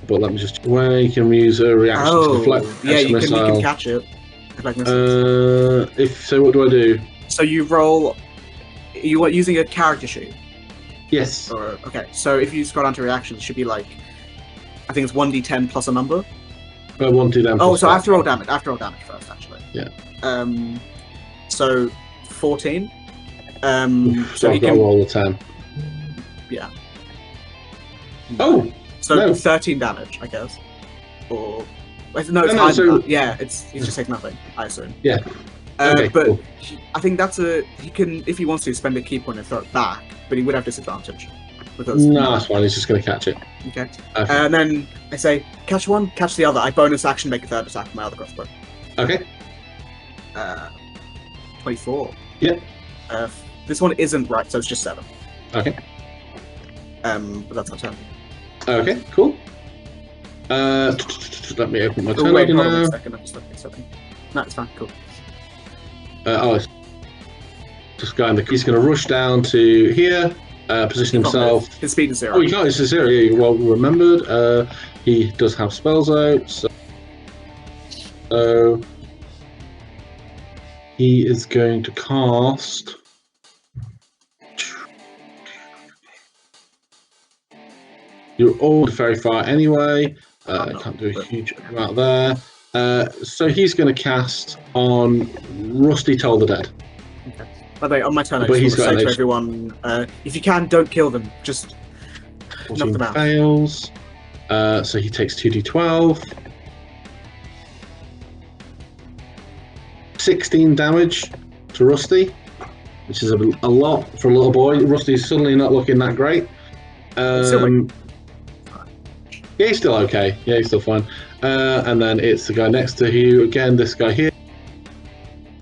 But let me just. Where you can use a reaction to deflect. Yeah, you can catch it. If so, what do I do? So you roll. You are using a character sheet. Yes. Okay, so if you scroll down to reactions, it should be like, I think it's 1d10 plus a number. 1d10. Oh, so after roll damage first, actually. Yeah. So 14. So I've got to roll a 10. Yeah. Oh. So no. 13 damage, I guess. Or no, it's higher than that. Yeah, he just takes nothing, I assume. Yeah. Okay, but cool. I think he can, if he wants to, spend a key point and throw it back, but he would have disadvantage. Because no, that's fine. He's just going to catch it. Okay. And then I say, catch one, catch the other. I bonus action, make a third attack with my other crossbow. Okay. 24. Yep. This one isn't right, so it's just 7. Okay. But that's my turn. Okay, cool. Let me open my turn. Wait, hold on a second. I'm just looking at something. No, it's fine. Cool. It's just going. He's going to rush down to here, position himself. His speed is 0. Oh, he can't. It's 0. Yeah, well remembered. He does have spells out, so he is going to cast. You're all very far anyway. I can't do a huge amount there. So he's going to cast on Rusty Toll the Dead. Okay. By the way, on my turn, I But just he's want to got say an to everyone, if you can, don't kill them. Just knock them out. Fails. So he takes 2d12. 16 damage to Rusty, which is a lot for a little boy. Rusty's suddenly not looking that great. Yeah, he's still okay. Yeah, he's still fine. And then it's the guy next to you again. This guy here,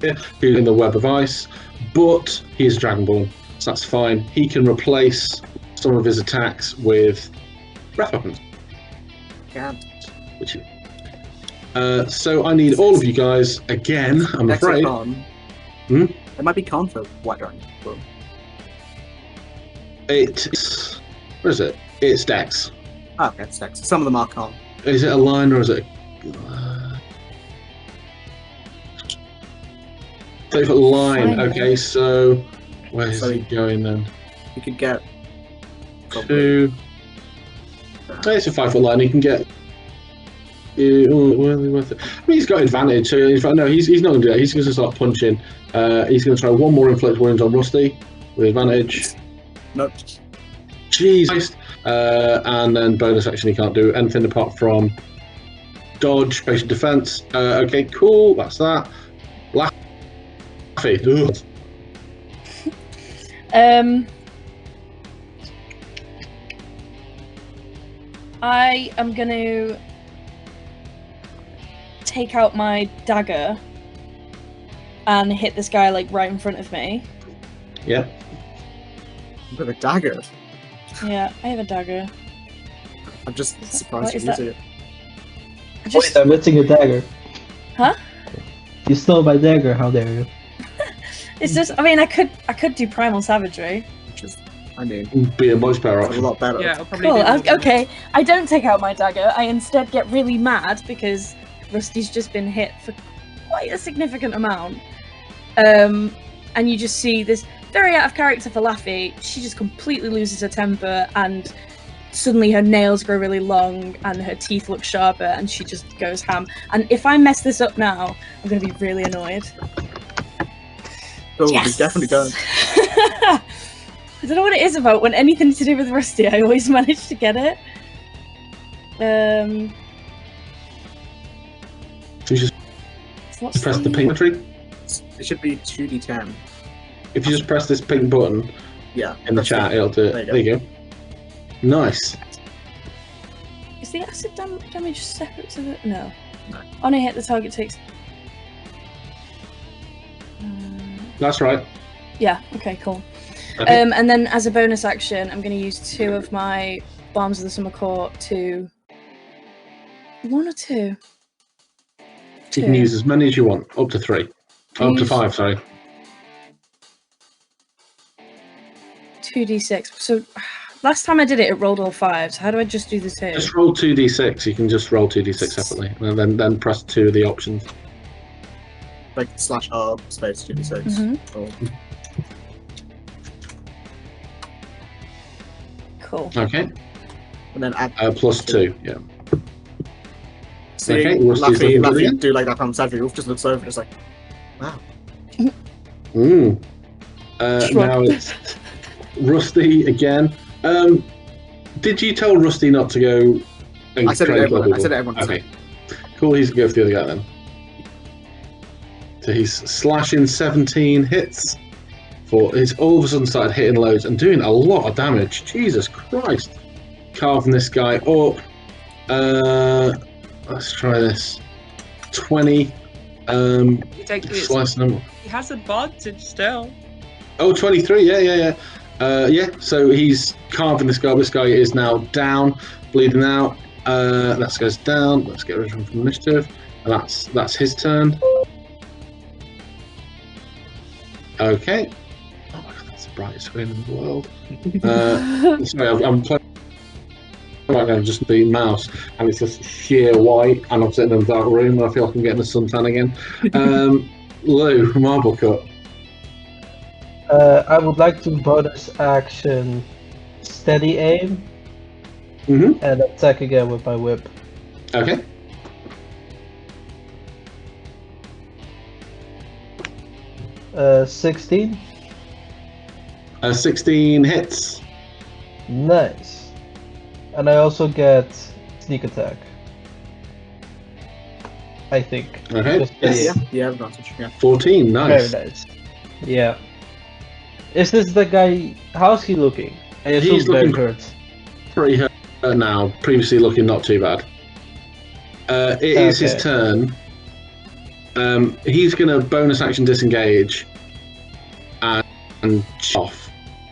who's in the web of ice, but he's Dragonborn, so that's fine. He can replace some of his attacks with breath weapons. Yeah. Which. So I need all of you guys again. I'm afraid. It might be con for White Dragon. It's where is it? It's Dex. Oh, okay, it's next. Some of them are calm. Is it a line or is it? 30-foot line. Fine, Okay, so where's So he going then? You could get. Two. Oh, it's a 5-foot line. He can get. Worth it. I mean, he's got advantage. So no, he's not going to do that. He's going to start punching. He's going to try one more inflict wounds on Rusty with advantage. Nope. Jesus. And then bonus action, he can't do anything apart from dodge, patient defense. Okay, cool. That's that. Laffy. Ugh. I am going to take out my dagger and hit this guy like right in front of me. Yeah. With a dagger. Yeah, I have a dagger. I'm just Is that- surprised what you is use that? it. Just, Wait, I'm missing a dagger. huh? You stole my dagger. How dare you? It's just. I mean, I could do primal savagery. Which is, I mean, Be a much better it's a option. lot better. Yeah, it'll probably Cool. do more damage. Okay, I don't take out my dagger. I instead get really mad because Rusty's just been hit for quite a significant amount. And you just see this very out of character for Laffy. She just completely loses her temper, and suddenly her nails grow really long, and her teeth look sharper, and she just goes ham. And if I mess this up now, I'm going to be really annoyed. Oh, Yes! we definitely don't. I don't know what it is about when anything to do with Rusty, I always manage to get it. You just What's press the pink tree. It should be 2d10. If you just press this pink button Yeah. in the that's chat, it. it'll do it. There you There you go. Nice. Is the acid damage separate to the... No. No. On a hit, the target takes... That's right. Yeah, okay, cool. Okay. And then as a bonus action, I'm going to use 2 of my Bombs of the Summer Court to... 1 or 2? You can use as many as you want, up to 3. Up to Use- 5, sorry. 2d6. So last time I did it, it rolled all 5s. How do I just do the 2? Just roll 2d6. You can just roll 2d6 separately, and then press 2 of the options. Like /R space 2d6. Mhm. Or Cool. Okay. and then add Plus 2, yeah. seeing Okay, Rusty's looking good Laffy again. do like that from Savvy. Wolf just looks over and is like, wow. Mm. Shrug. Now it's Rusty again. Did you tell Rusty not to go and I said it try to and kill everyone. I people? said it to everyone. Okay. Cool, he's going to go for the other guy then. So he's slashing 17 hits. He's all of a sudden started hitting loads and doing a lot of damage. Jesus Christ. Carving this guy up. Let's try this. 20. You take it. Slicing them. He has advantage still. Oh, 23. Yeah. So he's carving this guy. This guy is now down, bleeding out. That goes down. Let's get rid of him from initiative. And that's his turn. Okay. Oh my god, that's the brightest screen in the world. Sorry, I'm playing right now, just the mouse, and it's just sheer white, and I'm sitting in a dark room, and I feel like I'm getting a suntan again. Lou, Marble Cut. I would like to bonus action steady aim Mm-hmm. and attack again with my whip. Okay. Uh, 16. 16 hits. Nice. And I also get sneak attack. I think. Okay. Just steady Yeah, aim. yeah, advantage. Yeah. 14, nice. Very nice. Yeah. Is this the guy? How's he looking? I assume He's very looking- hurt. Pretty hurt now, previously looking not too bad. It is his Okay. turn. He's going to bonus action disengage and off.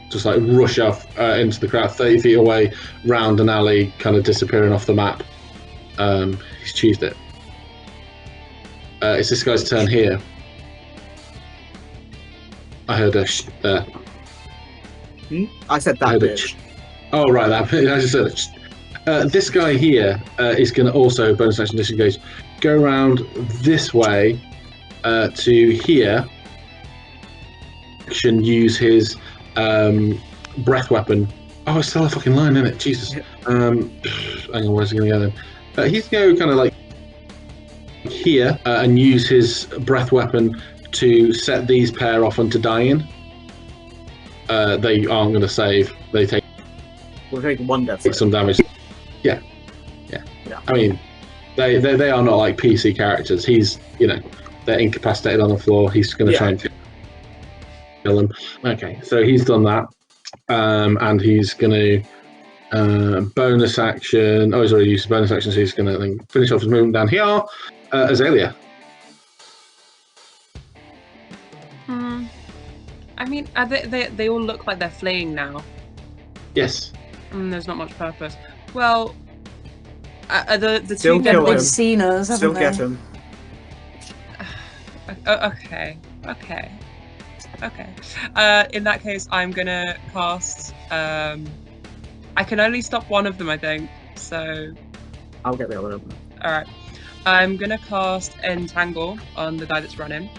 Just like rush off into the crowd, 30 feet away, round an alley, kind of disappearing off the map. He's choosed it. It's this guy's turn here. I heard a there. I said that Heard a bitch. Oh, right, that I just said it. This guy here is going to also bonus action disengage. Go around this way to here. Action use his breath weapon. Oh, it's still a fucking line, isn't it? Jesus. Hang on, where's he going to go then? He's going to go kind of like here and use his breath weapon to set these pair off onto dying. They aren't going to save. They take. We'll take one death. Take some damage. Yeah. I mean, they are not like PC characters. He's, they're incapacitated on the floor. He's going to try and kill them. Okay, so he's done that, and he's going to bonus action. Oh, he's already used bonus action, so he's going to finish off his movement down here. Azalea. I mean, they all look like they're fleeing now. Yes. There's not much purpose. Well, the Still two kill They've him. seen us, haven't Still they? get him. Okay. In that case, I'm gonna cast. I can only stop one of them, I think. So. I'll get the other one. All right. I'm gonna cast Entangle on the guy that's running.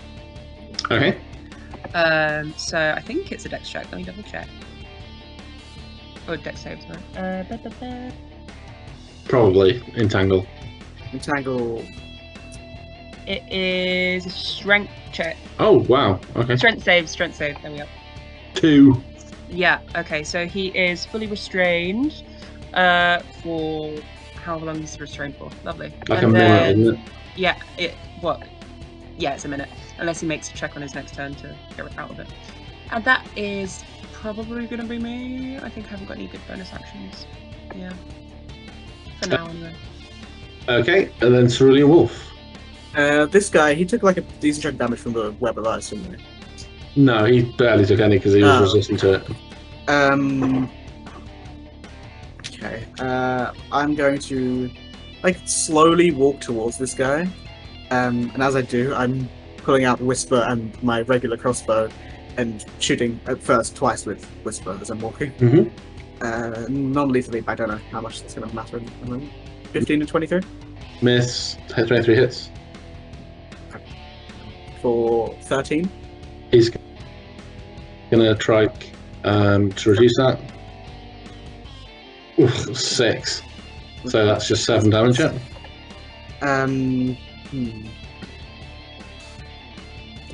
Okay. So I think it's a dex check. Let me double check. Oh, dex save, sorry. Probably entangle. Entangle. It is a strength check. Oh wow. Okay. Strength save. There we go. 2. Yeah. Okay. So he is fully restrained. For how long is he restrained for? Lovely. Like And a minute, then- isn't it? Yeah. Yeah, it's a minute. Unless he makes a check on his next turn to get out of it. And that is probably going to be me. I think I haven't got any good bonus actions. Yeah. For now, anyway. Okay, and then Cerulean Wolf. This guy, he took like a decent chunk of damage from the web of ice, didn't he? No, he barely took any because he was resistant to it. Okay. I'm going to slowly walk towards this guy. And as I do, I'm pulling out Whisper and my regular crossbow and shooting at first twice with Whisper as I'm walking. Non-lethally, but I don't know how much that's going to matter in a moment. 15 and 23? Miss. 23 hits. For 13? He's going to try to reduce that. Oof, 6. So that's just 7 damage.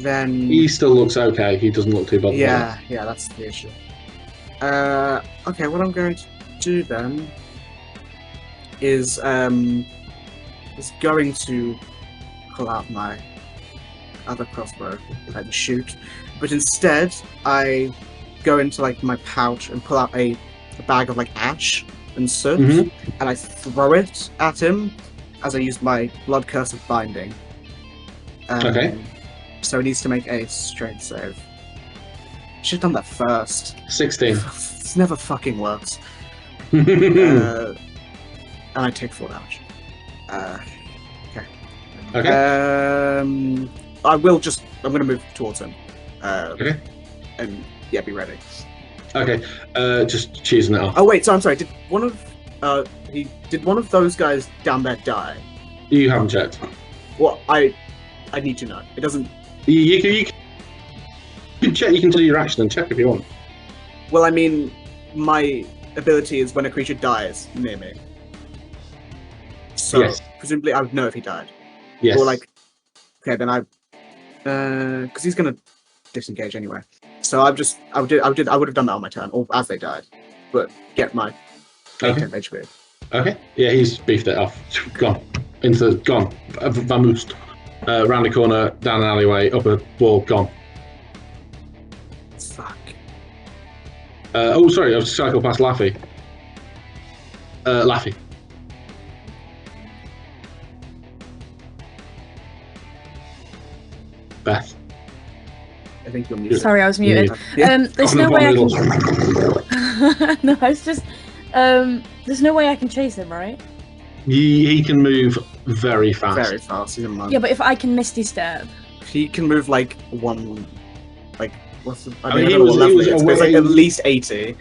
Then He still looks okay. He doesn't look too bothered. yeah, that's the issue. Okay, what I'm going to do then is going to pull out my other crossbow and shoot, but instead I go into my pouch and pull out a bag of ash and soot, and I throw it at him as I use my blood curse of binding. Okay. So he needs to make a strength save. Should have done that first. 16. This never fucking works. And I take 4 damage. Okay. I'm gonna move towards him. Okay. And yeah, be ready. Okay. Just cheesing it off. Oh wait, so I'm sorry. Did one of those guys down there die? You haven't checked. Well, I need to know. It doesn't. You can check. You can do your action and check if you want. Well, I mean, my ability is when a creature dies near me. So Yes. presumably I would know if he died. Yes. Or okay, then because he's gonna disengage anyway. So I would have done that on my turn, or as they died, but get my 8 HP. Okay. Yeah, he's beefed it off. Gone. Gone. Vamoosed. Round the corner, down an alleyway, up a wall, gone. Fuck. Oh, sorry, I was cycled past Laffy. Laffy. Beth. I think you're muted. Sorry, I was muted. Yeah. There's no way I can. No, it's just. There's no way I can chase him, right? He can move very fast. Very fast. He's a monk. Yeah, but if I can Misty Step. He can move one. What's the? I mean, don't he know was- what he level was it is, but it's away- at least 80.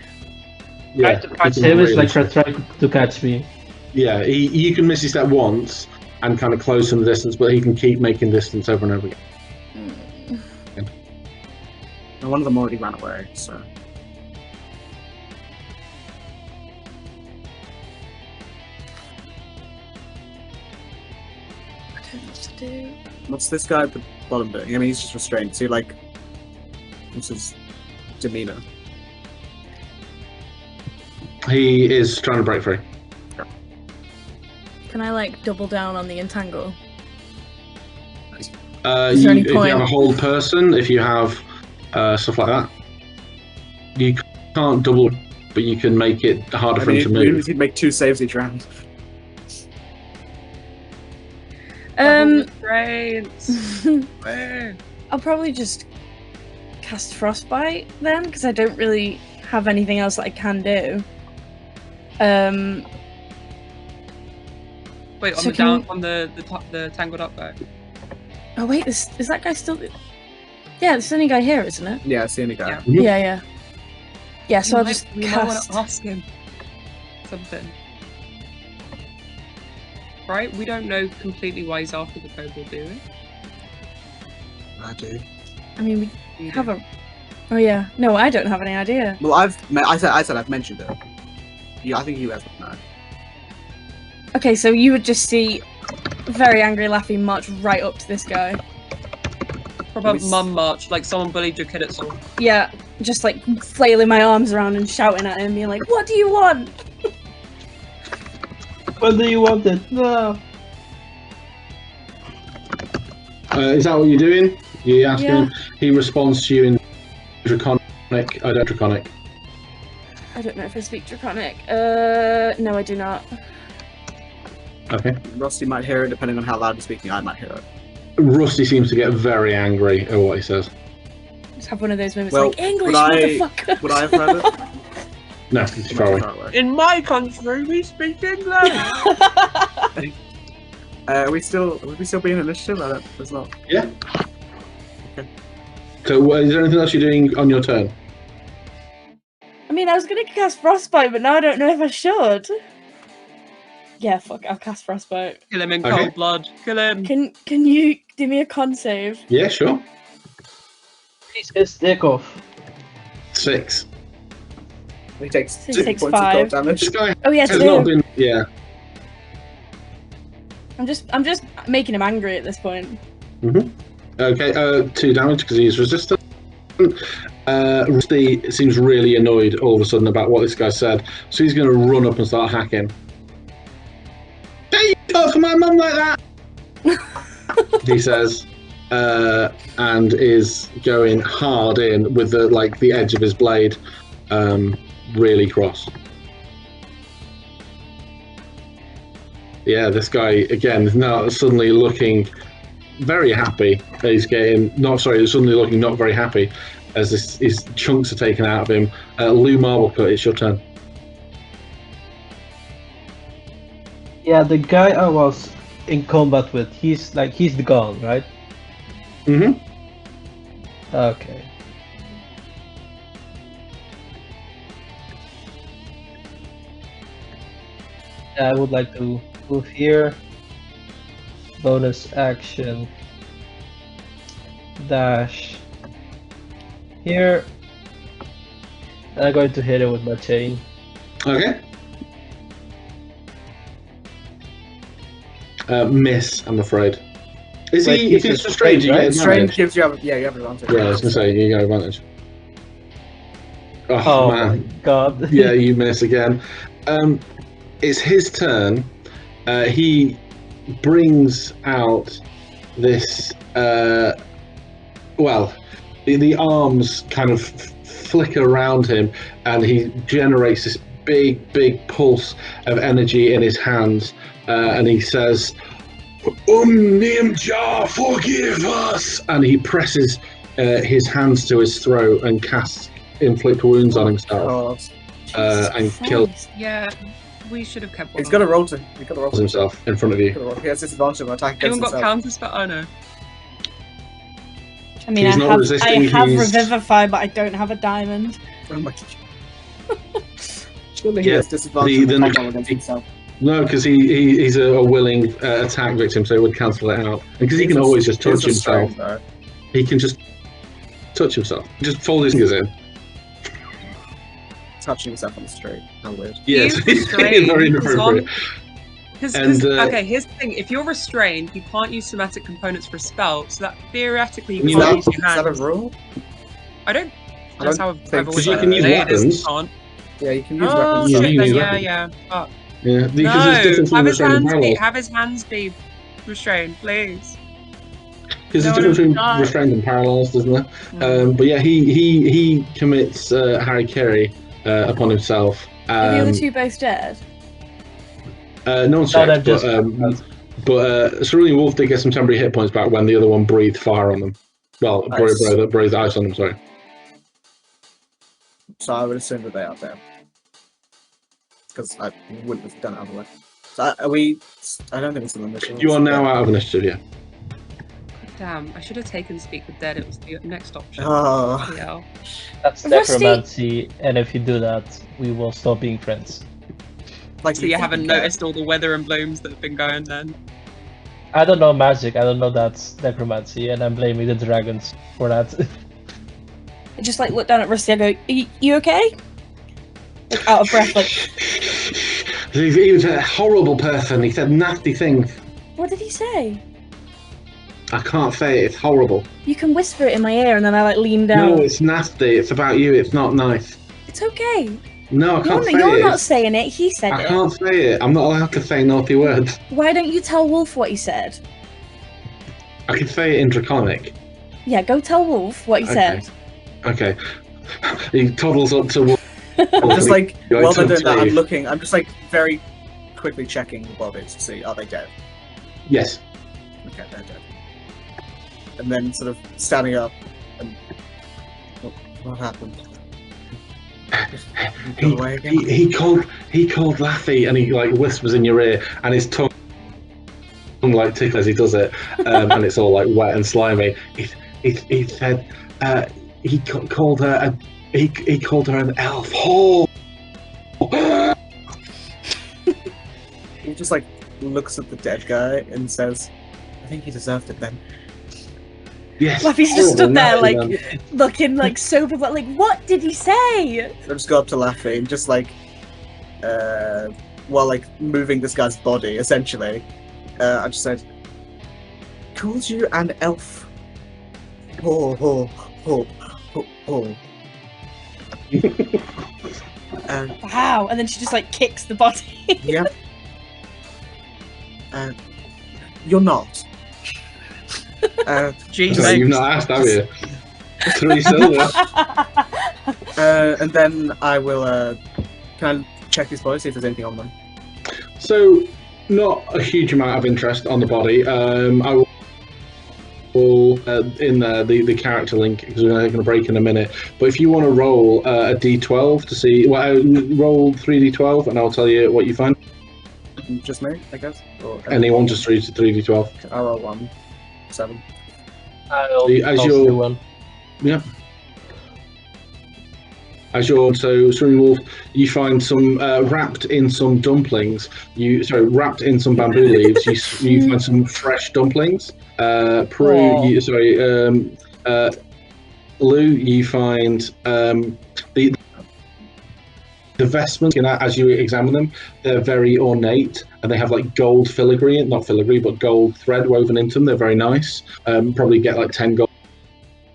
Yeah. It was like trying to catch me. Yeah, you can misty step once and kind of close from the distance, but he can keep making distance over and over again. And one of them already ran away, so. I don't know what to do. What's this guy at the bottom doing? I mean, he's just restrained. So, like, what's his demeanor? He is trying to break free. Can I like double down on the entangle? If you have a hold person, if you have stuff like that, you can't double, but you can make it harder for him to move. He'd make 2 saves each round. I'll probably just cast Frostbite then, because I don't really have anything else that I can do. Wait, on So the tangled up guy. Oh wait, is that guy still? Yeah, it's the only guy here, isn't it? Yeah, it's the only guy. Yeah. Yeah, so I'll just We might want cast. to ask him something. Right? We don't know completely why he's after the kobold, do we? I do. I mean, we have a. Oh yeah, no, I don't have any idea. Well, I said I've mentioned it. Yeah, I think you guys would know. Okay, so you would just see very angry Laffy march right up to this guy. Proper mum march, like someone bullied your kid at school. Yeah, just like flailing my arms around and shouting at him, being like, "What do you want?" What do you want it? No. Is that what you're doing? You ask Yeah. him. He responds to you in Draconic. I don't Draconic. I don't know if I speak Draconic. No, I do not. Okay. Rusty might hear it, depending on how loud he's speaking. I might hear it. Rusty seems to get very angry at what he says. Just have one of those moments Well, like English, would I- motherfucker. Would I have heard it? No, it's far away. In my country, we speak English. Would we still be in initiative? I don't. There's not. Yeah. So, is there anything else you're doing on your turn? I mean, I was gonna cast Frostbite, but now I don't know if I should. Yeah, fuck, I'll cast Frostbite. Kill him in Okay. cold blood. Kill him. Can you do me a con save? Yeah, sure. Please his dick off. 6. He takes He 2 takes points of 5. cold damage. This guy Oh yes, has I not do. been. Yeah. I'm just making him angry at this point. Okay. 2 damage because he's resistant. Rusty seems really annoyed all of a sudden about what this guy said, so he's going to run up and start hacking. Don't you talk to my mum like that? He says, and is going hard in with the edge of his blade, really cross. Yeah, this guy again is now suddenly looking very happy. He's suddenly looking not very happy as his chunks are taken out of him. Lou Marblecut, it's your turn. Yeah, the guy I was in combat with, he's the gone, right? Mm-hmm. Okay. Yeah, I would like to move here. Bonus action. Dash. Here. And I'm going to hit him with my chain. Okay. Miss, I'm afraid. If he's restrained, you get advantage. Strange gives you you have advantage. Yeah, I was going to say, you get advantage. Oh, Oh man. my god. Yeah, you miss again. It's his turn. He brings out this. The arms kind of flicker around him, and he generates this big pulse of energy in his hands, and he says, Nimja, forgive us! And he presses his hands to his throat and casts inflict wounds on himself. And kills Yeah, we should have kept one. He's got a roll to. He's got a roll to. himself in front of you. He has disadvantage on attack against Anyone got himself. counters for Ono? I mean, He's I not have resisting, he's- Revivify, but I don't have a diamond. Oh my God. Surely he Yeah, has disadvantage the on attack roll against himself. No, because he's a willing attack victim, so it would cancel it out. Because he can always just touch himself. He can just touch himself. Just fold his fingers in. Touching himself on the street. How weird. Yes, He's restrained, very inappropriate. Okay, here's the thing. If you're restrained, you can't use somatic components for a spell, so that theoretically you Is can't that- use your Is that a hands. rule? I don't. I That's don't how I've think- always 'Cause you heard can it. use It is, weapons. you can't. Yeah, you can use Oh weapons. Yeah, shit! you can Then use yeah, weapons. yeah. Fuck. Yeah, because No, it's different from have his restrained and hands be paralyzed. have his hands be restrained, please. Because No, it's I different don't between die. restrained and paralyzed, isn't it? Mm. But yeah, he commits harikiri upon himself. Are the other two both dead? No one's No, checked, they're but Cerulean Wolf did get some temporary hit points back when the other one breathed fire on them. Well, Nice. breathed ice on them. Sorry. So I would assume that they are dead. Because I wouldn't have done it otherwise. So are we... I don't think it's an initial. You are now out of initiative. Yeah. Damn, I should have taken Speak with Dead. It was the next option. Oh. Yeah. That's Rusty- necromancy, and if you do that, we will stop being friends. Like, So you haven't noticed all the weather and blooms that have been going then? I don't know magic, I don't know that's necromancy, and I'm blaming the dragons for that. I just like look down at Rusty. I go, you okay? Like out of breath. Like, He was a horrible person. He said nasty things. what did he say? I can't say it. It's horrible. You can whisper it in my ear, and then I like lean down. No, it's nasty. It's about you. It's not nice. It's okay. No, I can't say You're it. not saying it. He said I it. can't say it. I'm not allowed to say naughty words. Why don't you tell Wolf what he said? I can say it in Draconic. Yeah, go tell Wolf what he Okay. said. Okay. He toddles up to Wolf. I'm just like, Going while to they're doing that, I'm save. looking, I'm just like very quickly checking the bodies to see, are they dead? Yes. Okay, they're dead. And then sort of standing up and... What happened? Go away again? He called Laffy, and he like whispers in your ear, and his tongue like tickles as he does it, and it's all like wet and slimy. He said he called her he called her an elf whore. He just like looks at the dead guy and says, I think he deserved it then. Yes. Laffy's just stood there, horrible, like, man. looking like sober, but like, what did he say? I just go up to Laffy and just like, while like moving this guy's body, essentially, I just said, called you an elf. Ho ho ho ho ho. Wow! And then she just like kicks the body. Yeah. You're not. Gee, So you've thanks. not asked, have you? 3 silver. And then I will can I check these bodies, see if there's anything on them. So, not a huge amount of interest on the body. I will in the character link, because we're going to break in a minute. But if you want to roll a d12 to see, well, roll 3d12, and I'll tell you what you find. Just me, I guess. Or Anyone, just 3d12. I'll roll 1, 7. I'll As also you're- do one. Yeah. As you're Cerulean Wolf, you find some wrapped in some dumplings. Wrapped in some bamboo leaves. You find some fresh dumplings. Prue, Aw. Lou, you find the vestments. As you examine them, they're very ornate, and they have like gold filigree, not filigree, but gold thread woven into them. They're very nice. Probably get like 10 gold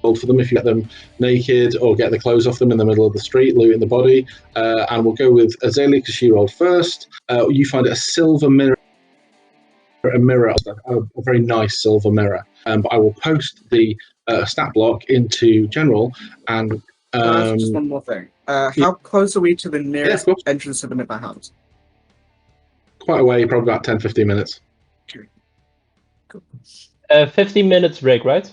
for them if you get them naked, or get the clothes off them in the middle of the street, looting the body. And we'll go with Azalea because she rolled first. You find a silver mirror, a very nice silver mirror. But I will post the stat block into general. And Just one more thing. How close are we to the nearest course. entrance to the Midnight Hunt? quite a way, probably about 10-15 minutes. Cool. 15 minutes break, right?